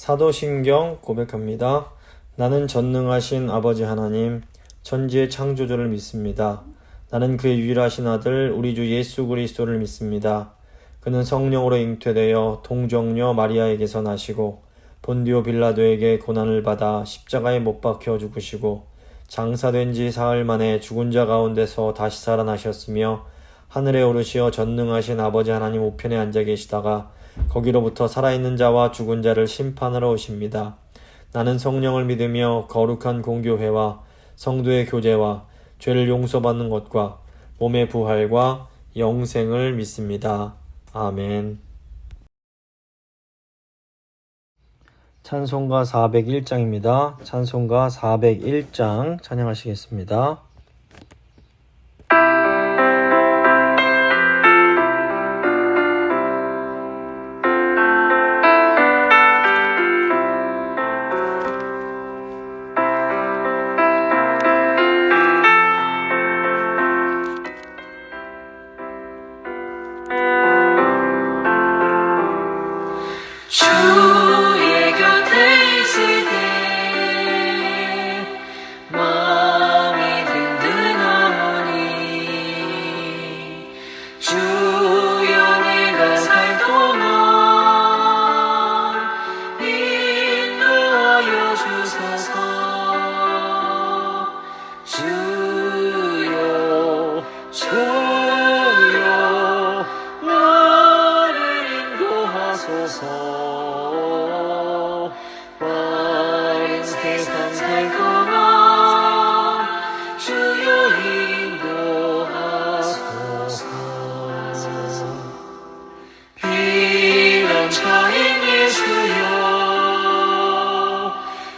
사도신경 고백합니다. 나는 전능하신 아버지 하나님, 천지의 창조주를 믿습니다. 나는 그의 유일하신 아들 우리 주 예수 그리스도를 믿습니다. 그는 성령으로 잉태되어 동정녀 마리아에게서 나시고 본디오 빌라도에게 고난을 받아 십자가에 못 박혀 죽으시고 장사된 지 사흘 만에 죽은 자 가운데서 다시 살아나셨으며 하늘에 오르시어 전능하신 아버지 하나님 우편에 앉아 계시다가 거기로부터 살아있는 자와 죽은 자를 심판하러 오십니다. 나는 성령을 믿으며 거룩한 공교회와 성도의 교제와 죄를 용서받는 것과 몸의 부활과 영생을 믿습니다. 아멘. 찬송가 401장입니다. 찬송가 401장 찬양하시겠습니다. 주의 곁에 있을 때 마음이 든든하오니 주여 내가 살 동안 인도하여 주소서. 주여 나를 인도하소서. 빠른 세상 살 동안 주여 인도하소서. 피난처인 예수여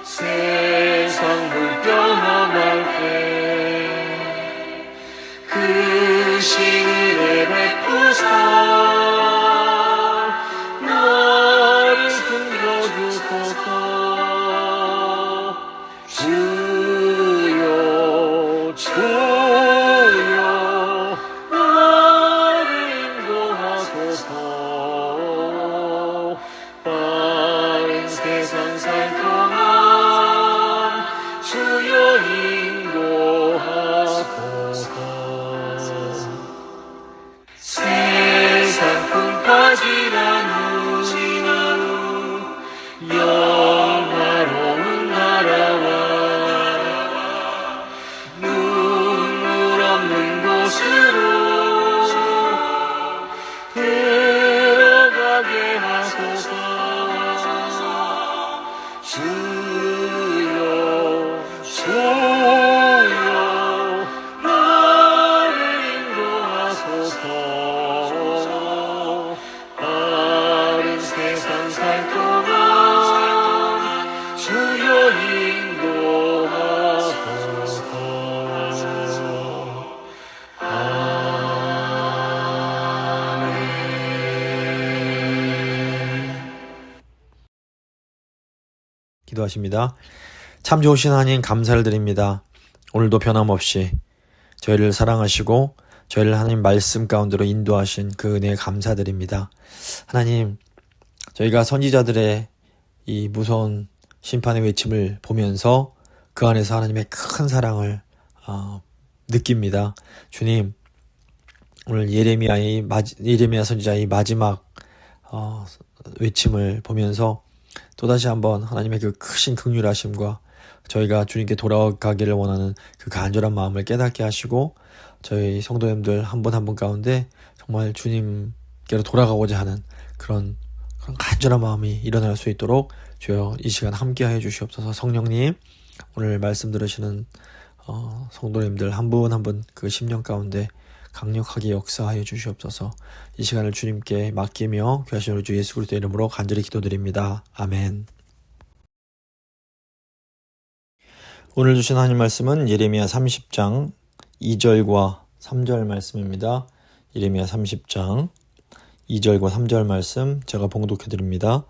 세상 불편함할 때 그 시은혜 베푸사 나를 숨겨주소서. 주여 나를 인도하소서. 빠른 세상 살 동안 주여 인도하소서. 세상 풍파지난 후 영화로운 나라와 눈물 없는 곳으로 들어가게 하소서. 주여 나를 인도하소서. 빠른 세상 살 동안 주여 인도하소서. 기도하십니다. 참 좋으신 하나님 감사를 드립니다. 오늘도 변함없이 저희를 사랑하시고 저희를 하나님 말씀 가운데로 인도하신 그 은혜에 감사드립니다. 하나님, 저희가 선지자들의 이 무서운 심판의 외침을 보면서 그 안에서 하나님의 큰 사랑을 느낍니다. 주님, 오늘 예레미야 선지자의 마지막 외침을 보면서 또다시 한번 하나님의 그 크신 긍휼하심과 저희가 주님께 돌아가기를 원하는 그 간절한 마음을 깨닫게 하시고 저희 성도님들 한 분 한 분 가운데 정말 주님께로 돌아가고자 하는 그런 간절한 마음이 일어날 수 있도록 주여 이 시간 함께하여 주시옵소서. 성령님, 오늘 말씀 들으시는 성도님들 한 분 한 분 그 심령 가운데 강력하게 역사하여 주시옵소서. 이 시간을 주님께 맡기며 귀하신 우리 주 예수 그리스도 이름으로 간절히 기도드립니다. 아멘. 오늘 주신 하나님 말씀은 예레미야 30장 2절과 3절 말씀입니다. 예레미야 30장 2절과 3절 말씀 제가 봉독해드립니다.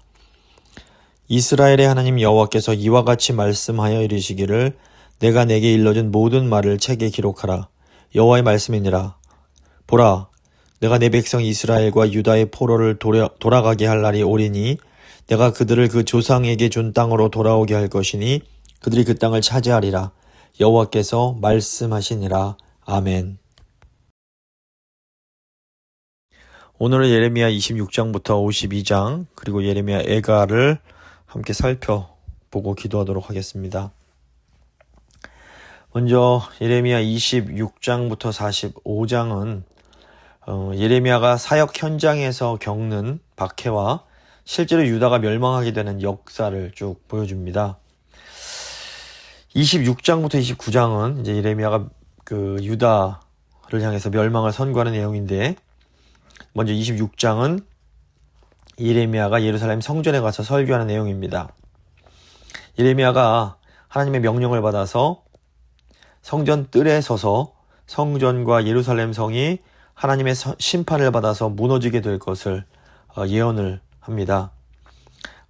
이스라엘의 하나님 여호와께서 이와 같이 말씀하여 이르시기를 내가 내게 일러준 모든 말을 책에 기록하라. 여호와의 말씀이니라. 보라, 내가 내 백성 이스라엘과 유다의 포로를 돌아가게 할 날이 오리니 내가 그들을 그 조상에게 준 땅으로 돌아오게 할 것이니 그들이 그 땅을 차지하리라. 여호와께서 말씀하시니라. 아멘. 오늘은 예레미야 26장부터 52장 그리고 예레미야 애가를 함께 살펴보고 기도하도록 하겠습니다. 먼저 예레미야 26장부터 45장은 예레미야가 사역 현장에서 겪는 박해와 실제로 유다가 멸망하게 되는 역사를 쭉 보여줍니다. 26장부터 29장은 이제 예레미야가 그 유다를 향해서 멸망을 선고하는 내용인데, 먼저 26장은 예레미야가 예루살렘 성전에 가서 설교하는 내용입니다. 예레미야가 하나님의 명령을 받아서 성전 뜰에 서서 성전과 예루살렘 성이 하나님의 심판을 받아서 무너지게 될 것을 예언을 합니다.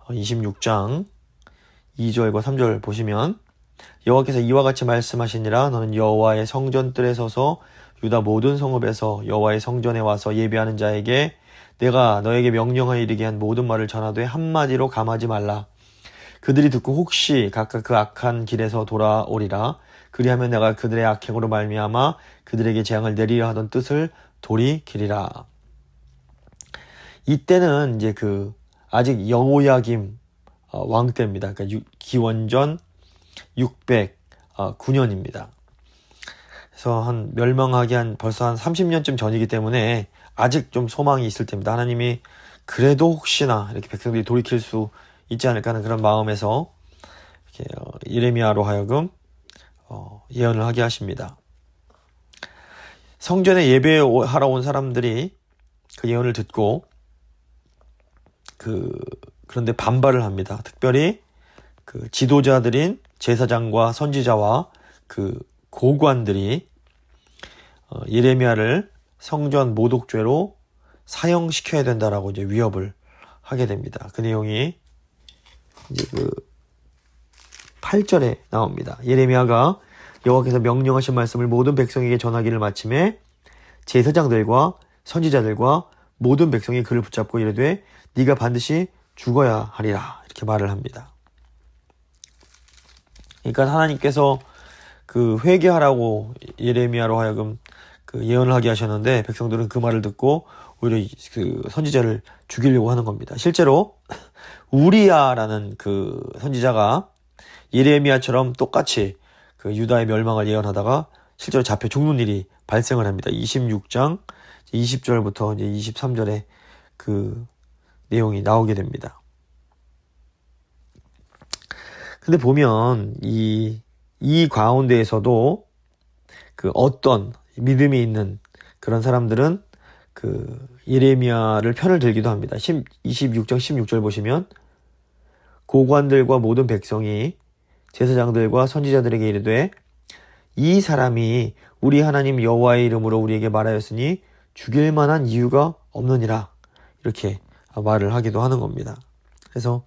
26장 2절과 3절 보시면 여호와께서 이와 같이 말씀하시니라. 너는 여호와의 성전 뜰에 서서 유다 모든 성읍에서 여호와의 성전에 와서 예배하는 자에게 내가 너에게 명령하여 이르게 한 모든 말을 전하되 한마디로 감하지 말라. 그들이 듣고 혹시 각각 그 악한 길에서 돌아오리라. 그리하면 내가 그들의 악행으로 말미암아 그들에게 재앙을 내리려 하던 뜻을 돌이키리라. 이때는 이제 아직 여호야김 왕 때입니다. 그러니까 기원전 609년입니다. 그래서 멸망하기 벌써 한 30년쯤 전이기 때문에 아직 좀 소망이 있을 때입니다. 하나님이 그래도 혹시나 이렇게 백성들이 돌이킬 수 있지 않을까 하는 그런 마음에서 이렇게 예레미야로 하여금 예언을 하게 하십니다. 성전에 예배하러 온 사람들이 그 예언을 듣고 그런데 반발을 합니다. 특별히 그 지도자들인 제사장과 선지자와 그 고관들이 예레미야를 성전 모독죄로 사형시켜야 된다라고 이제 위협을 하게 됩니다. 그 내용이 이제 8절에 나옵니다. 예레미야가 여호와께서 명령하신 말씀을 모든 백성에게 전하기를 마침에 제사장들과 선지자들과 모든 백성이 그를 붙잡고 이르되 네가 반드시 죽어야 하리라 이렇게 말을 합니다. 그러니까 하나님께서 회개하라고 예레미야로 하여금 예언을 하게 하셨는데 백성들은 그 말을 듣고 오히려 선지자를 죽이려고 하는 겁니다. 실제로 우리야라는 선지자가 예레미야처럼 똑같이 유다의 멸망을 예언하다가 실제로 잡혀 죽는 일이 발생을 합니다. 26장 20절부터 이제 23절에 내용이 나오게 됩니다. 근데 보면 이 가운데에서도 어떤 믿음이 있는 그런 사람들은 예레미야를 편을 들기도 합니다. 26장 16절 보시면 고관들과 모든 백성이 제사장들과 선지자들에게 이르되 이 사람이 우리 하나님 여호와의 이름으로 우리에게 말하였으니 죽일 만한 이유가 없느니라 이렇게 말을 하기도 하는 겁니다. 그래서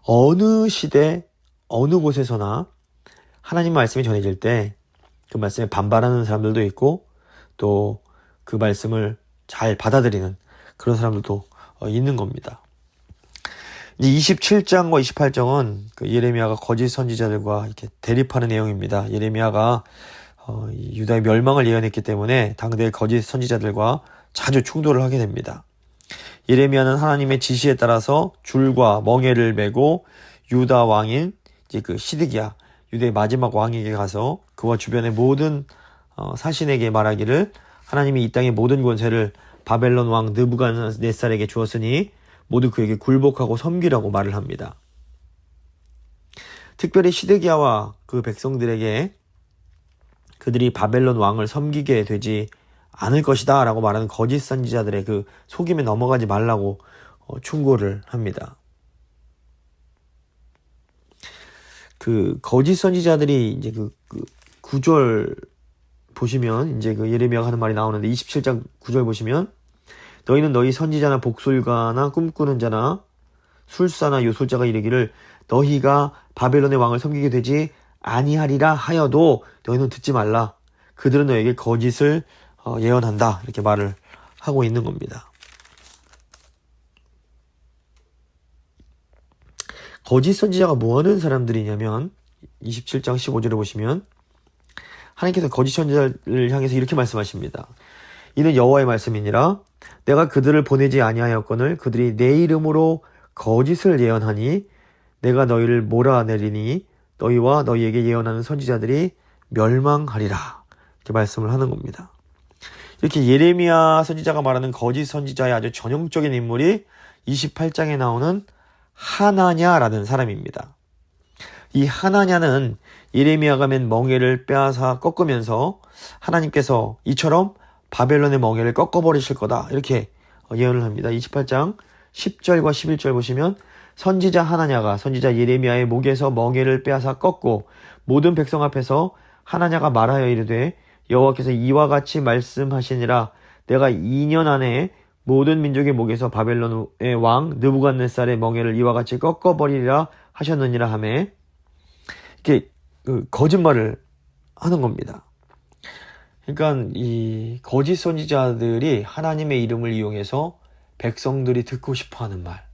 어느 시대 어느 곳에서나 하나님 말씀이 전해질 때 그 말씀에 반발하는 사람들도 있고 또 그 말씀을 잘 받아들이는 그런 사람들도 있는 겁니다. 이제 27장과 28장은 예레미야가 거짓 선지자들과 이렇게 대립하는 내용입니다. 예레미야가 유다의 멸망을 예언했기 때문에 당대의 거짓 선지자들과 자주 충돌을 하게 됩니다. 예레미야는 하나님의 지시에 따라서 줄과 멍에를 메고 유다 왕인 이제 시드기야 유다의 마지막 왕에게 가서 그와 주변의 모든 사신에게 말하기를 하나님이 이 땅의 모든 권세를 바벨론 왕 느부갓네살에게 주었으니 모두 그에게 굴복하고 섬기라고 말을 합니다. 특별히 시드기야와 그 백성들에게 그들이 바벨론 왕을 섬기게 되지 않을 것이다 라고 말하는 거짓 선지자들의 속임에 넘어가지 말라고 충고를 합니다. 거짓 선지자들이 이제 9절 보시면 이제 예레미야가 하는 말이 나오는데 27장 9절 보시면 너희는 너희 선지자나 복술가나 꿈꾸는 자나 술사나 요술자가 이르기를 너희가 바벨론의 왕을 섬기게 되지 아니하리라 하여도 너희는 듣지 말라. 그들은 너에게 거짓을 예언한다. 이렇게 말을 하고 있는 겁니다. 거짓 선지자가 뭐하는 사람들이냐면 27장 15절에 보시면 하나님께서 거짓 선지자를 향해서 이렇게 말씀하십니다. 이는 여호와의 말씀이니라. 내가 그들을 보내지 아니하였거늘 그들이 내 이름으로 거짓을 예언하니 내가 너희를 몰아내리니 너희와 너희에게 예언하는 선지자들이 멸망하리라. 이렇게 말씀을 하는 겁니다. 이렇게 예레미야 선지자가 말하는 거짓 선지자의 아주 전형적인 인물이 28장에 나오는 하나냐라는 사람입니다. 이 하나냐는 예레미야가 맨 멍에를 빼앗아 꺾으면서 하나님께서 이처럼 바벨론의 멍에를 꺾어버리실 거다 이렇게 예언을 합니다. 28장 10절과 11절 보시면 선지자 하나냐가 선지자 예레미야의 목에서 멍에를 빼앗아 꺾고 모든 백성 앞에서 하나냐가 말하여 이르되 여호와께서 이와 같이 말씀하시니라. 내가 2년 안에 모든 민족의 목에서 바벨론의 왕 느부갓네살의 멍에를 이와 같이 꺾어버리리라 하셨느니라 하며 이렇게 거짓말을 하는 겁니다. 그러니까 이 거짓 선지자들이 하나님의 이름을 이용해서 백성들이 듣고 싶어하는 말,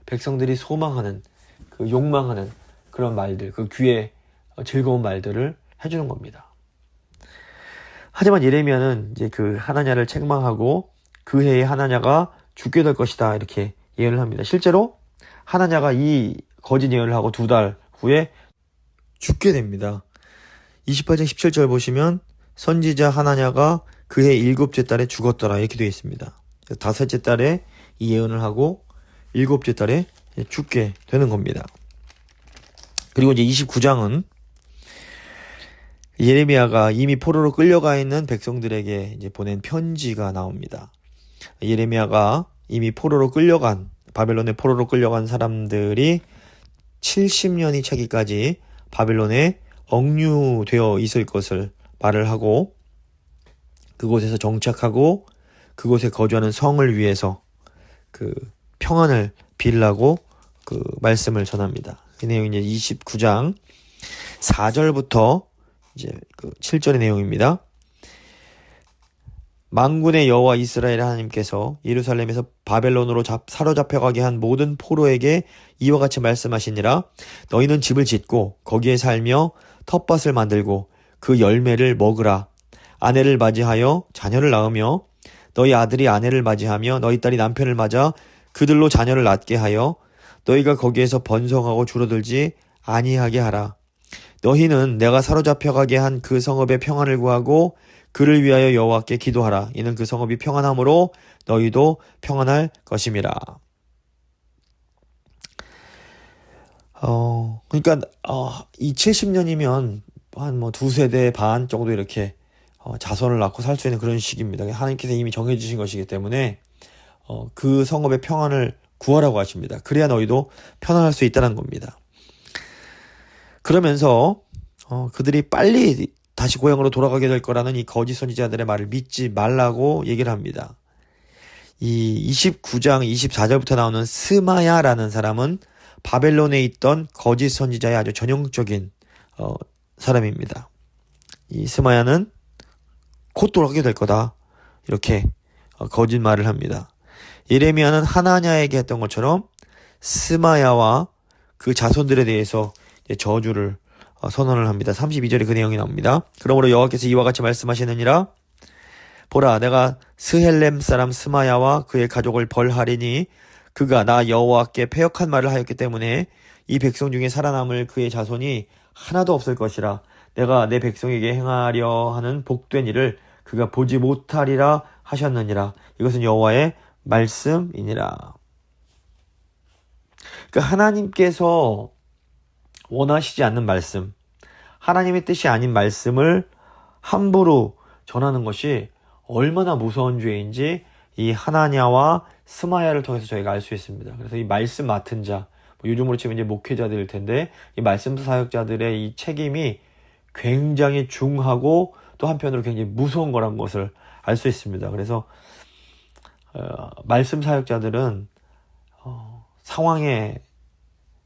백성들이 소망하는 그 욕망하는 그런 말들, 그 귀에 즐거운 말들을 해주는 겁니다. 하지만 예레미야는 이제 그 하나냐를 책망하고 그 해에 하나냐가 죽게 될 것이다 이렇게 예언을 합니다. 실제로 하나냐가 이 거짓 예언을 하고 2달 후에 죽게 됩니다. 28장 17절 보시면 선지자 하나냐가 그해 7째 달에 죽었더라 이렇게 되어 있습니다. 5째 달에 이 예언을 하고 7째 달에 죽게 되는 겁니다. 그리고 이제 29장은 예레미야가 이미 포로로 끌려가 있는 백성들에게 이제 보낸 편지가 나옵니다. 예레미야가 이미 바벨론의 포로로 끌려간 사람들이 70년이 차기까지 바벨론에 억류되어 있을 것을 말을 하고 그곳에서 정착하고 그곳에 거주하는 성을 위해서 그 평안을 빌라고 그 말씀을 전합니다. 그 내용이 이제 29장 4절부터 이제 그 7절의 내용입니다. 만군의 여호와 이스라엘 하나님께서 예루살렘에서 바벨론으로 사로잡혀가게 한 모든 포로에게 이와 같이 말씀하시니라. 너희는 집을 짓고 거기에 살며 텃밭을 만들고 그 열매를 먹으라. 아내를 맞이하여 자녀를 낳으며 너희 아들이 아내를 맞이하며 너희 딸이 남편을 맞아 그들로 자녀를 낳게 하여 너희가 거기에서 번성하고 줄어들지 아니하게 하라. 너희는 내가 사로잡혀가게 한 그 성읍의 평안을 구하고 그를 위하여 여호와께 기도하라. 이는 그 성읍이 평안함으로 너희도 평안할 것임이라. 그러니까 이 70년이면 한 뭐 2세대 반 정도 이렇게 자손을 낳고 살 수 있는 그런 시기입니다. 하나님께서 이미 정해주신 것이기 때문에 그 성읍의 평안을 구하라고 하십니다. 그래야 너희도 편안할 수 있다는 겁니다. 그러면서 그들이 빨리 다시 고향으로 돌아가게 될 거라는 이 거짓 선지자들의 말을 믿지 말라고 얘기를 합니다. 이 29장 24절부터 나오는 스마야라는 사람은 바벨론에 있던 거짓 선지자의 아주 전형적인 사람입니다. 이 스마야는 곧 돌아가게 될 거다 이렇게 거짓말을 합니다. 예레미야는 하나냐에게 했던 것처럼 스마야와 그 자손들에 대해서 저주를 선언을 합니다. 32절에 그 내용이 나옵니다. 그러므로 여호와께서 이와 같이 말씀하시느니라. 보라, 내가 스헬렘 사람 스마야와 그의 가족을 벌하리니 그가 나 여호와께 패역한 말을 하였기 때문에 이 백성 중에 살아남을 그의 자손이 하나도 없을 것이라. 내가 내 백성에게 행하려 하는 복된 일을 그가 보지 못하리라 하셨느니라. 이것은 여호와의 말씀이니라. 그러니까 하나님께서 원하시지 않는 말씀, 하나님의 뜻이 아닌 말씀을 함부로 전하는 것이 얼마나 무서운 죄인지 이 하나냐와 스마야를 통해서 저희가 알 수 있습니다. 그래서 이 말씀 맡은 자, 요즘으로 치면 이제 목회자들일 텐데 이 말씀 사역자들의 이 책임이 굉장히 중하고 또 한편으로 굉장히 무서운 거란 것을 알 수 있습니다. 그래서 말씀 사역자들은 상황에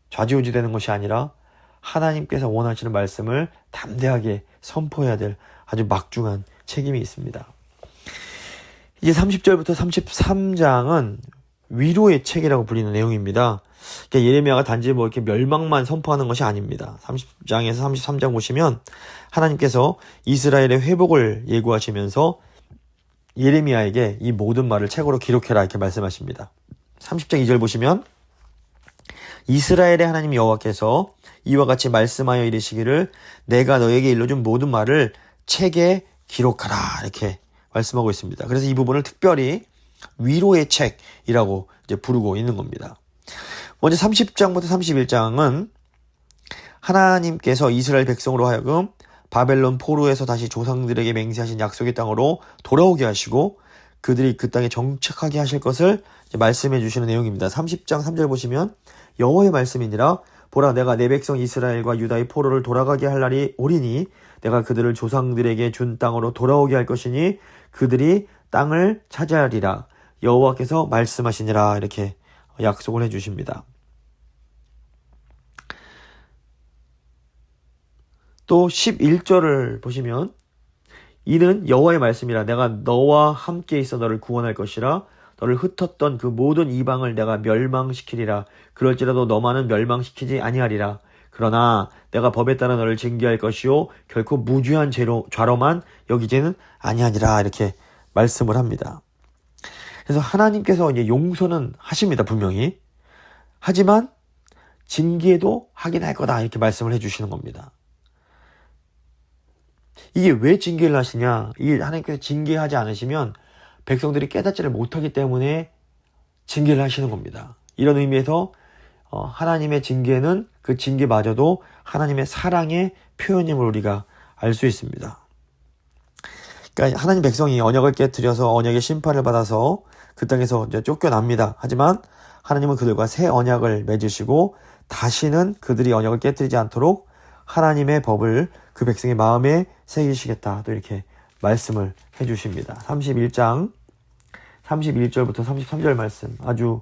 좌지우지 되는 것이 아니라 하나님께서 원하시는 말씀을 담대하게 선포해야 될 아주 막중한 책임이 있습니다. 이제 30절부터 33장은 위로의 책이라고 불리는 내용입니다. 그러니까 예레미야가 단지 뭐 이렇게 멸망만 선포하는 것이 아닙니다. 30장에서 33장 보시면 하나님께서 이스라엘의 회복을 예고하시면서 예레미야에게 이 모든 말을 책으로 기록해라 이렇게 말씀하십니다. 30장 2절 보시면 이스라엘의 하나님 여호와께서 이와 같이 말씀하여 이르시기를 내가 너에게 일러준 모든 말을 책에 기록하라 이렇게 말씀하고 있습니다. 그래서 이 부분을 특별히 위로의 책이라고 이제 부르고 있는 겁니다. 먼저 30장부터 31장은 하나님께서 이스라엘 백성으로 하여금 바벨론 포로에서 다시 조상들에게 맹세하신 약속의 땅으로 돌아오게 하시고 그들이 그 땅에 정착하게 하실 것을 말씀해 주시는 내용입니다. 30장 3절 보시면 여호와의 말씀이니라 보라 내가 내 백성 이스라엘과 유다의 포로를 돌아가게 할 날이 오리니 내가 그들을 조상들에게 준 땅으로 돌아오게 할 것이니 그들이 땅을 차지하리라 여호와께서 말씀하시니라 이렇게 약속을 해 주십니다. 또 11절을 보시면 이는 여호와의 말씀이라 내가 너와 함께 있어 너를 구원할 것이라 너를 흩었던 그 모든 이방을 내가 멸망시키리라 그럴지라도 너만은 멸망시키지 아니하리라 그러나 내가 법에 따라 너를 징계할 것이요 결코 무죄한 죄로만 여기지는 아니하니라 이렇게 말씀을 합니다. 그래서 하나님께서 이제 용서는 하십니다. 분명히. 하지만 징계도 하긴 할 거다 이렇게 말씀을 해주시는 겁니다. 이게 왜 징계를 하시냐? 이게 하나님께서 징계하지 않으시면 백성들이 깨닫지를 못하기 때문에 징계를 하시는 겁니다. 이런 의미에서 하나님의 징계는 그 징계마저도 하나님의 사랑의 표현임을 우리가 알 수 있습니다. 그러니까 하나님 백성이 언약을 깨뜨려서 언약의 심판을 받아서 그 땅에서 이제 쫓겨납니다. 하지만 하나님은 그들과 새 언약을 맺으시고 다시는 그들이 언약을 깨뜨리지 않도록 하나님의 법을 그 백성의 마음에 새기시겠다. 또 이렇게 말씀을 해주십니다. 31장 31절부터 33절 말씀 아주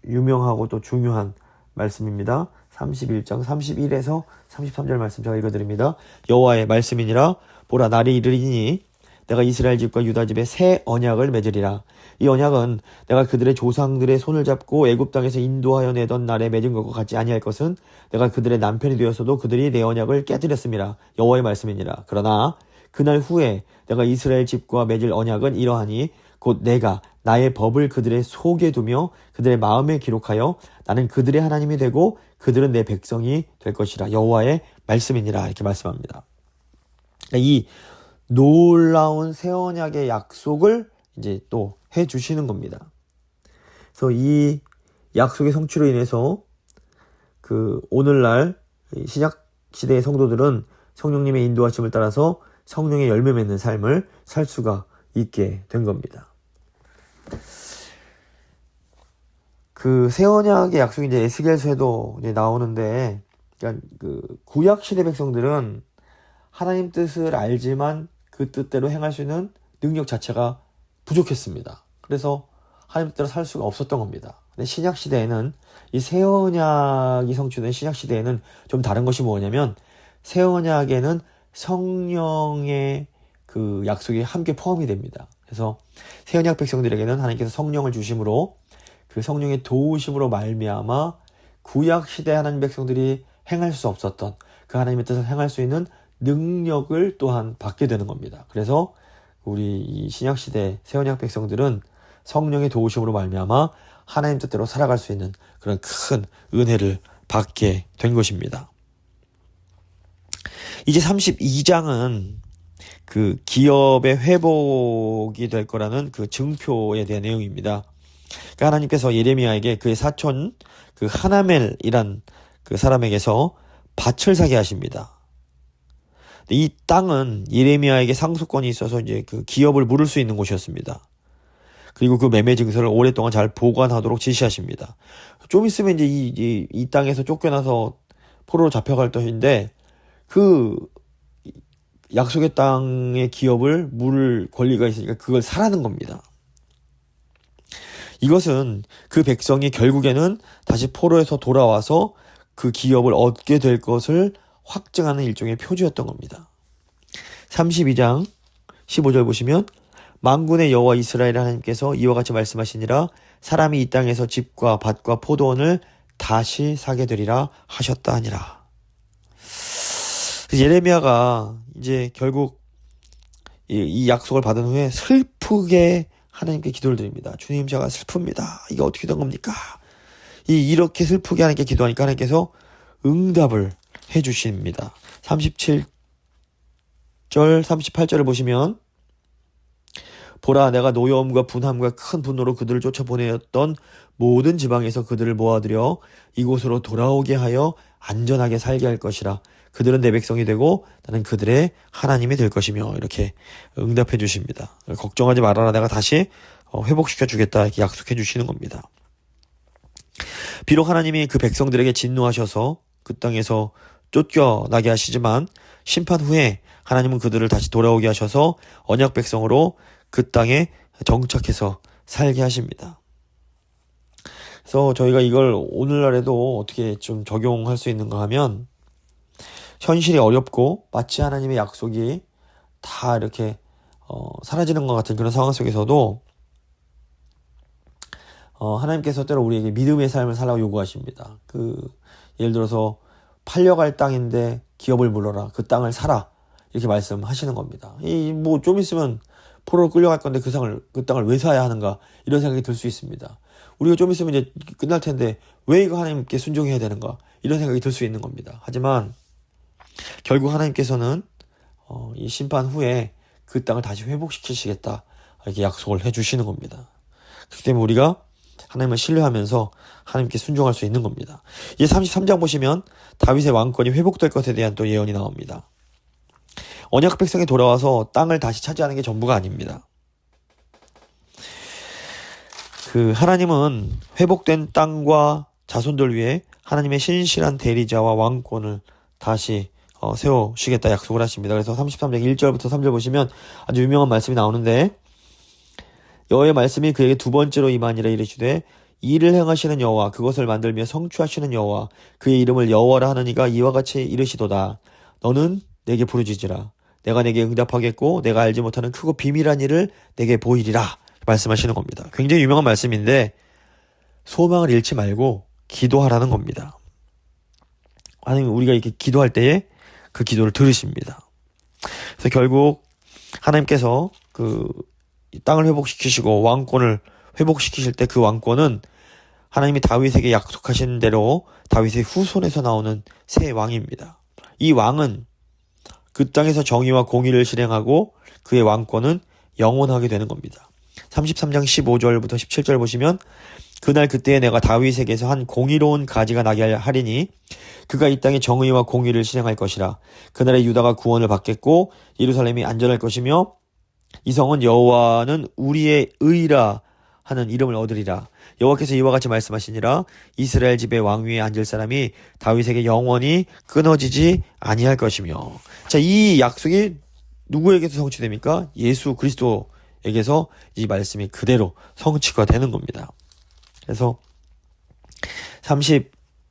유명하고 또 중요한 말씀입니다. 31장 31에서 33절 말씀 제가 읽어드립니다. 여호와의 말씀이니라 보라 날이 이르리니 내가 이스라엘 집과 유다 집에 새 언약을 맺으리라. 이 언약은 내가 그들의 조상들의 손을 잡고 애굽 땅에서 인도하여 내던 날에 맺은 것과 같지 아니할 것은 내가 그들의 남편이 되었어도 그들이 내 언약을 깨뜨렸음이라. 여호와의 말씀이니라. 그러나 그날 후에 내가 이스라엘 집과 맺을 언약은 이러하니 곧 내가 나의 법을 그들의 속에 두며 그들의 마음에 기록하여 나는 그들의 하나님이 되고 그들은 내 백성이 될 것이라. 여호와의 말씀이니라. 이렇게 말씀합니다. 이 놀라운 새 언약의 약속을 이제 또 해주시는 겁니다. 그래서 이 약속의 성취로 인해서 그 오늘날 신약 시대의 성도들은 성령님의 인도하심을 따라서 성령의 열매 맺는 삶을 살 수가 있게 된 겁니다. 그 새 언약의 약속이 이제 에스겔서에도 이제 나오는데, 그러니까 그 구약 시대 백성들은 하나님 뜻을 알지만 그 뜻대로 행할 수 있는 능력 자체가 부족했습니다. 그래서 하나님 뜻대로 살 수가 없었던 겁니다. 근데 신약 시대에는 이 새 언약이 성취된 신약 시대에는 좀 다른 것이 뭐냐면 새 언약에는 성령의 그 약속이 함께 포함이 됩니다. 그래서 새 언약 백성들에게는 하나님께서 성령을 주심으로 그 성령의 도우심으로 말미암아 구약 시대 하나님 백성들이 행할 수 없었던 그 하나님의 뜻을 행할 수 있는 능력을 또한 받게 되는 겁니다. 그래서 우리 이 신약 시대 새 언약 백성들은 성령의 도우심으로 말미암아 하나님 뜻대로 살아갈 수 있는 그런 큰 은혜를 받게 된 것입니다. 이제 32장은 그 기업의 회복이 될 거라는 그 증표에 대한 내용입니다. 그러니까 하나님께서 예레미야에게 그의 사촌 그 하나멜이란 그 사람에게서 밭을 사게 하십니다. 이 땅은 예레미야에게 상속권이 있어서 이제 그 기업을 물을 수 있는 곳이었습니다. 그리고 그 매매 증서를 오랫동안 잘 보관하도록 지시하십니다. 좀 있으면 이제 이 땅에서 쫓겨나서 포로로 잡혀갈 터인데 그 약속의 땅의 기업을 물을 권리가 있으니까 그걸 사라는 겁니다. 이것은 그 백성이 결국에는 다시 포로에서 돌아와서 그 기업을 얻게 될 것을 확증하는 일종의 표지였던 겁니다. 32장 15절 보시면 만군의 여호와 이스라엘 하나님께서 이와 같이 말씀하시니라 사람이 이 땅에서 집과 밭과 포도원을 다시 사게 되리라 하셨다 하니라. 예레미야가 이제 결국 이 약속을 받은 후에 슬프게 하나님께 기도를 드립니다. 주님, 제가 슬픕니다. 이게 어떻게 된 겁니까? 이렇게 슬프게 하나님께 기도하니까 하나님께서 응답을 해주십니다. 37절, 38절을 보시면 보라, 내가 노여움과 분함과 큰 분노로 그들을 쫓아보내었던 모든 지방에서 그들을 모아들여 이곳으로 돌아오게 하여 안전하게 살게 할 것이라. 그들은 내 백성이 되고 나는 그들의 하나님이 될 것이며, 이렇게 응답해 주십니다. 걱정하지 말아라, 내가 다시 회복시켜 주겠다, 이렇게 약속해 주시는 겁니다. 비록 하나님이 그 백성들에게 진노하셔서 그 땅에서 쫓겨나게 하시지만 심판 후에 하나님은 그들을 다시 돌아오게 하셔서 언약 백성으로 그 땅에 정착해서 살게 하십니다. 그래서 저희가 이걸 오늘날에도 어떻게 좀 적용할 수 있는가 하면, 현실이 어렵고 마치 하나님의 약속이 다 이렇게 사라지는 것 같은 그런 상황 속에서도 하나님께서 때로 우리에게 믿음의 삶을 살라고 요구하십니다. 예를 들어서 팔려갈 땅인데 기업을 물어라, 그 땅을 사라, 이렇게 말씀하시는 겁니다. 뭐 좀 있으면 포로로 끌려갈 건데 그 땅을 왜 사야 하는가, 이런 생각이 들 수 있습니다. 우리가 좀 있으면 이제 끝날 텐데 왜 이거 하나님께 순종해야 되는가, 이런 생각이 들 수 있는 겁니다. 하지만 결국 하나님께서는 이 심판 후에 그 땅을 다시 회복시키시겠다, 이렇게 약속을 해주시는 겁니다. 그렇기 때문에 우리가 하나님을 신뢰하면서 하나님께 순종할 수 있는 겁니다. 이제 33장 보시면 다윗의 왕권이 회복될 것에 대한 또 예언이 나옵니다. 언약 백성이 돌아와서 땅을 다시 차지하는 게 전부가 아닙니다. 하나님은 회복된 땅과 자손들 위해 하나님의 신실한 대리자와 왕권을 다시 세우시겠다 약속을 하십니다. 그래서 33장 1절부터 3절 보시면 아주 유명한 말씀이 나오는데, 여호와의 말씀이 그에게 두 번째로 임하니라. 이르시되 일을 행하시는 여호와, 그것을 만들며 성취하시는 여호와, 그의 이름을 여호와라 하느니가 이와 같이 이르시도다. 너는 내게 부르짖으라. 내가 내게 응답하겠고 내가 알지 못하는 크고 비밀한 일을 내게 보이리라, 말씀하시는 겁니다. 굉장히 유명한 말씀인데 소망을 잃지 말고 기도하라는 겁니다. 하나님, 우리가 이렇게 기도할 때에 그 기도를 들으십니다. 그래서 결국 하나님께서 이 땅을 회복시키시고 왕권을 회복시키실 때 그 왕권은 하나님이 다윗에게 약속하신 대로 다윗의 후손에서 나오는 새 왕입니다. 이 왕은 그 땅에서 정의와 공의를 실행하고 그의 왕권은 영원하게 되는 겁니다. 33장 15절부터 17절 보시면 그날 그때에 내가 다윗에게서 한 공의로운 가지가 나게 하리니 그가 이 땅에 정의와 공의를 실행할 것이라. 그날에 유다가 구원을 받겠고 예루살렘이 안전할 것이며 이 성은 여호와는 우리의 의라 하는 이름을 얻으리라. 여호와께서 이와 같이 말씀하시니라. 이스라엘 집의 왕위에 앉을 사람이 다윗에게 영원히 끊어지지 아니할 것이며. 자, 이 약속이 누구에게서 성취됩니까? 예수 그리스도에게서 이 말씀이 그대로 성취가 되는 겁니다. 그래서 30장부터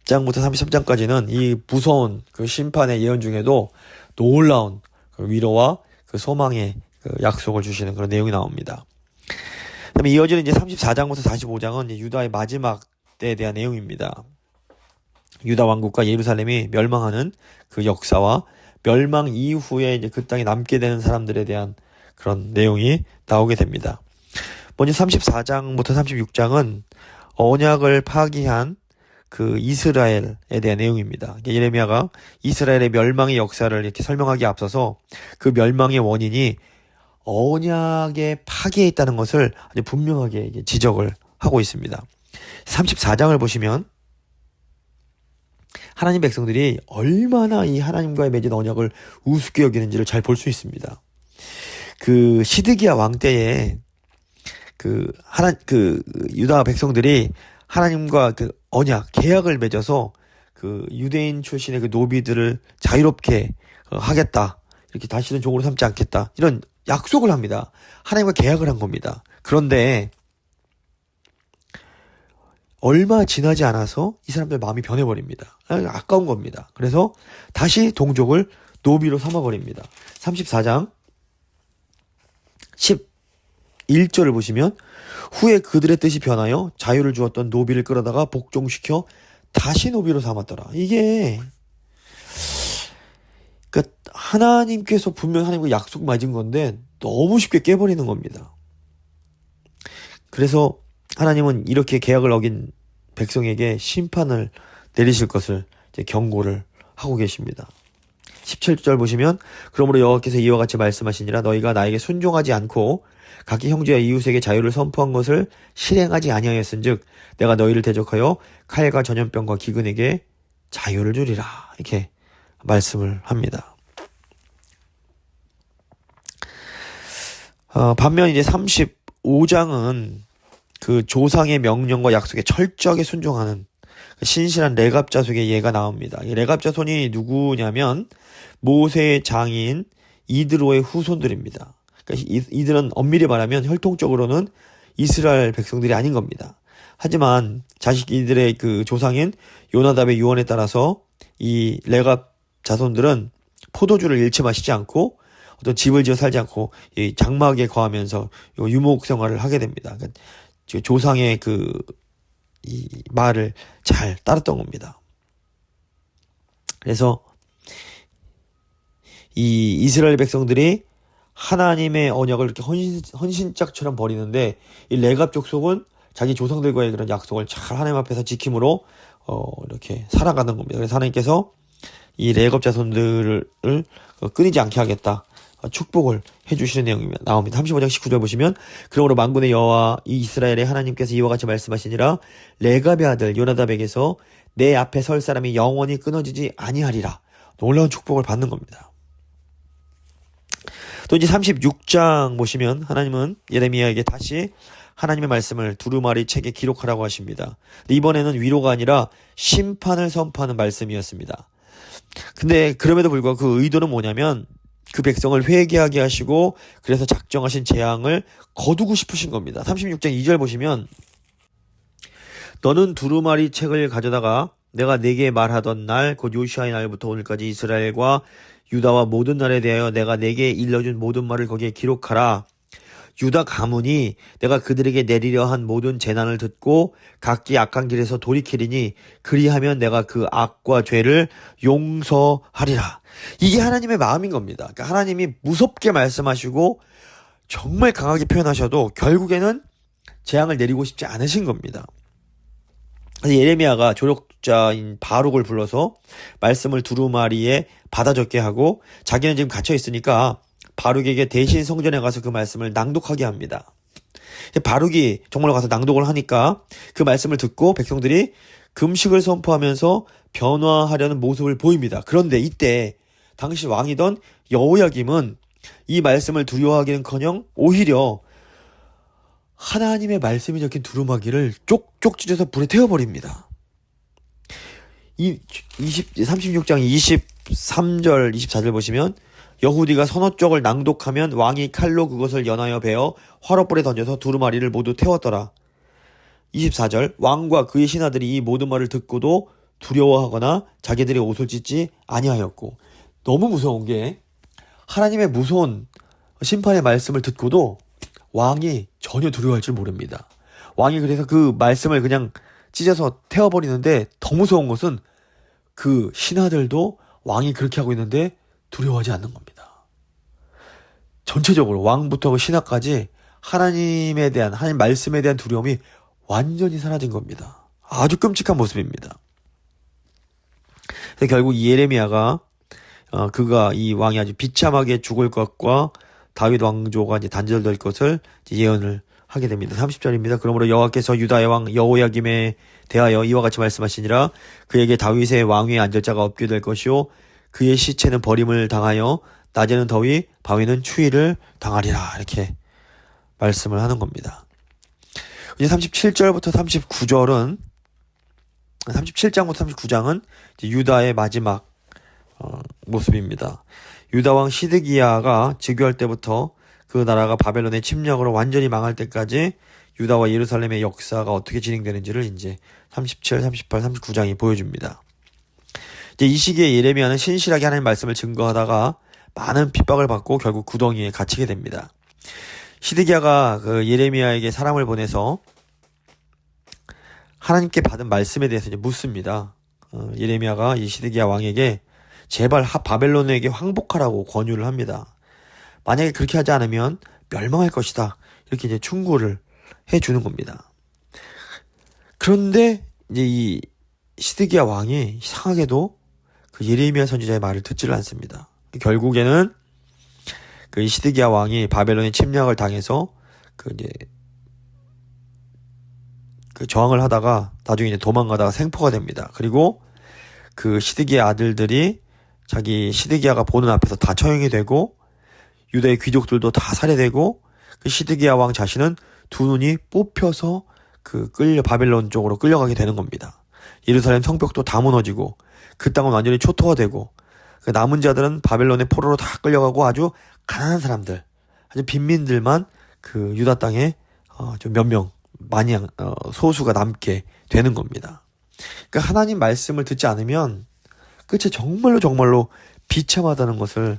33장까지는 이 무서운 그 심판의 예언 중에도 놀라운 그 위로와 그 소망의 그 약속을 주시는 그런 내용이 나옵니다. 그다음에 이어지는 이제 34장부터 45장은 이제 유다의 마지막 때에 대한 내용입니다. 유다 왕국과 예루살렘이 멸망하는 그 역사와 멸망 이후에 이제 그 땅에 남게 되는 사람들에 대한 그런 내용이 나오게 됩니다. 먼저 34장부터 36장은 언약을 파기한 그 이스라엘에 대한 내용입니다. 예레미야가 이스라엘의 멸망의 역사를 이렇게 설명하기에 앞서서 그 멸망의 원인이 언약의 파괴에 있다는 것을 아주 분명하게 지적을 하고 있습니다. 34장을 보시면 하나님 백성들이 얼마나 이 하나님과의 맺은 언약을 우습게 여기는지를 잘 볼 수 있습니다. 그 시드기야 왕 때에 유다 백성들이 하나님과 그 언약, 계약을 맺어서 그 유대인 출신의 그 노비들을 자유롭게 하겠다. 이렇게 다시는 종으로 삼지 않겠다. 이런 약속을 합니다. 하나님과 계약을 한 겁니다. 그런데 얼마 지나지 않아서 이 사람들 마음이 변해버립니다. 아까운 겁니다. 그래서 다시 동족을 노비로 삼아버립니다. 34장 1절을 보시면 후에 그들의 뜻이 변하여 자유를 주었던 노비를 끌어다가 복종시켜 다시 노비로 삼았더라. 이게 그러니까 하나님께서 분명 하나님과 약속 맺은 건데 너무 쉽게 깨버리는 겁니다. 그래서 하나님은 이렇게 계약을 어긴 백성에게 심판을 내리실 것을 이제 경고를 하고 계십니다. 17절 보시면 그러므로 여호와께서 이와 같이 말씀하시니라 너희가 나에게 순종하지 않고 각기 형제와 이웃에게 자유를 선포한 것을 실행하지 아니하였은즉 내가 너희를 대적하여 칼과 전염병과 기근에게 자유를 주리라. 이렇게 말씀을 합니다. 반면 이제 35장은 그 조상의 명령과 약속에 철저하게 순종하는 신실한 레갑 자손의 예가 나옵니다. 이 레갑 자손이 누구냐면 모세의 장인 이드로의 후손들입니다. 그러니까 이들은 엄밀히 말하면 혈통적으로는 이스라엘 백성들이 아닌 겁니다. 하지만 이들의 그 조상인 요나답의 유언에 따라서 이 레갑 자손들은 포도주를 잃지 마시지 않고 어떤 집을 지어 살지 않고 이 장막에 거하면서 유목 생활을 하게 됩니다. 그러니까 조상의 이 말을 잘 따랐던 겁니다. 그래서 이 이스라엘 백성들이 하나님의 언약을 이렇게 헌신짝처럼 버리는데 이 레갑 족속은 자기 조상들과의 그런 약속을 잘 하나님 앞에서 지킴으로 이렇게 살아가는 겁니다. 그래서 하나님께서 이 레갑 자손들을 끊이지 않게 하겠다. 축복을 해주시는 내용이 나옵니다. 35장 19절 보시면 그러므로 만군의 여호와 이 이스라엘의 하나님께서 이와 같이 말씀하시니라 레갑의 아들 요나답에게서 내 앞에 설 사람이 영원히 끊어지지 아니하리라. 놀라운 축복을 받는 겁니다. 또 이제 36장 보시면 하나님은 예레미야에게 다시 하나님의 말씀을 두루마리 책에 기록하라고 하십니다. 근데 이번에는 위로가 아니라 심판을 선포하는 말씀이었습니다. 근데 그럼에도 불구하고 그 의도는 뭐냐면 그 백성을 회개하게 하시고 그래서 작정하신 재앙을 거두고 싶으신 겁니다. 36장 2절 보시면 너는 두루마리 책을 가져다가 내가 네게 말하던 날 곧 요시아의 날부터 오늘까지 이스라엘과 유다와 모든 날에 대하여 내가 네게 일러준 모든 말을 거기에 기록하라. 유다 가문이 내가 그들에게 내리려 한 모든 재난을 듣고 각기 악한 길에서 돌이키리니 그리하면 내가 그 악과 죄를 용서하리라. 이게 하나님의 마음인 겁니다. 그러니까 하나님이 무섭게 말씀하시고 정말 강하게 표현하셔도 결국에는 재앙을 내리고 싶지 않으신 겁니다. 그래서 예레미야가 조력자인 바룩을 불러서 말씀을 두루마리에 받아 적게 하고 자기는 지금 갇혀 있으니까 바룩에게 대신 성전에 가서 그 말씀을 낭독하게 합니다. 바룩이 정말로 가서 낭독을 하니까 그 말씀을 듣고 백성들이 금식을 선포하면서 변화하려는 모습을 보입니다. 그런데 이때 당시 왕이던 여호야김은 이 말씀을 두려워하기는커녕 오히려 하나님의 말씀이 적힌 두루마기를 쪽쪽 찢어서 불에 태워버립니다. 36장 23절 24절 보시면 여후디가 서너 쪽을 낭독하면 왕이 칼로 그것을 연하여 베어 화롯불에 던져서 두루마리를 모두 태웠더라. 24절 왕과 그의 신하들이 이 모든 말을 듣고도 두려워하거나 자기들의 옷을 찢지 아니하였고, 너무 무서운 게 하나님의 무서운 심판의 말씀을 듣고도 왕이 전혀 두려워할 줄 모릅니다. 왕이 그래서 그 말씀을 그냥 찢어서 태워버리는데 더 무서운 것은 그 신하들도 왕이 그렇게 하고 있는데 두려워하지 않는 겁니다. 전체적으로 왕부터 그 신하까지 하나님에 대한, 하나님 말씀에 대한 두려움이 완전히 사라진 겁니다. 아주 끔찍한 모습입니다. 그래서 결국 예레미야가 그가 이 왕이 아주 비참하게 죽을 것과 다윗 왕조가 이제 단절될 것을 이제 예언을 하게 됩니다. 30절입니다. 그러므로 여호와께서 유다의 왕 여호야김에 대하여 이와 같이 말씀하시니라. 그에게 다윗의 왕위에 앉을 자가 없게 될 것이요 그의 시체는 버림을 당하여 낮에는 더위 밤에는 추위를 당하리라. 이렇게 말씀을 하는 겁니다. 이제 37절부터 39절은 37장부터 39장은 이제 유다의 마지막 모습입니다. 유다 왕 시드기야가 즉위할 때부터 그 나라가 바벨론의 침략으로 완전히 망할 때까지 유다와 예루살렘의 역사가 어떻게 진행되는지를 이제 37, 38, 39장이 보여줍니다. 이제 이 시기에 예레미야는 신실하게 하나님의 말씀을 증거하다가 많은 핍박을 받고 결국 구덩이에 갇히게 됩니다. 시드기야가 그 예레미야에게 사람을 보내서 하나님께 받은 말씀에 대해서 이제 묻습니다. 예레미야가 이 시드기야 왕에게 제발 바벨론에게 항복하라고 권유를 합니다. 만약에 그렇게 하지 않으면 멸망할 것이다. 이렇게 이제 충고를 해주는 겁니다. 그런데 이제 이 시드기야 왕이 이상하게도 그 예레미야 선지자의 말을 듣지를 않습니다. 결국에는 그 시드기야 왕이 바벨론의 침략을 당해서 그 저항을 하다가 나중에 이제 도망가다가 생포가 됩니다. 그리고 그 시드기야 아들들이 자기 시드기야가 보는 앞에서 다 처형이 되고 유다의 귀족들도 다 살해되고 그 시드기야 왕 자신은 두 눈이 뽑혀서 바벨론 쪽으로 끌려가게 되는 겁니다. 예루살렘 성벽도 다 무너지고 그 땅은 완전히 초토화되고 그 남은 자들은 바벨론의 포로로 다 끌려가고 아주 가난한 사람들, 아주 빈민들만 그 유다 땅에 좀 몇 명 많이 소수가 남게 되는 겁니다. 그러니까 하나님 말씀을 듣지 않으면 끝이 정말로 비참하다는 것을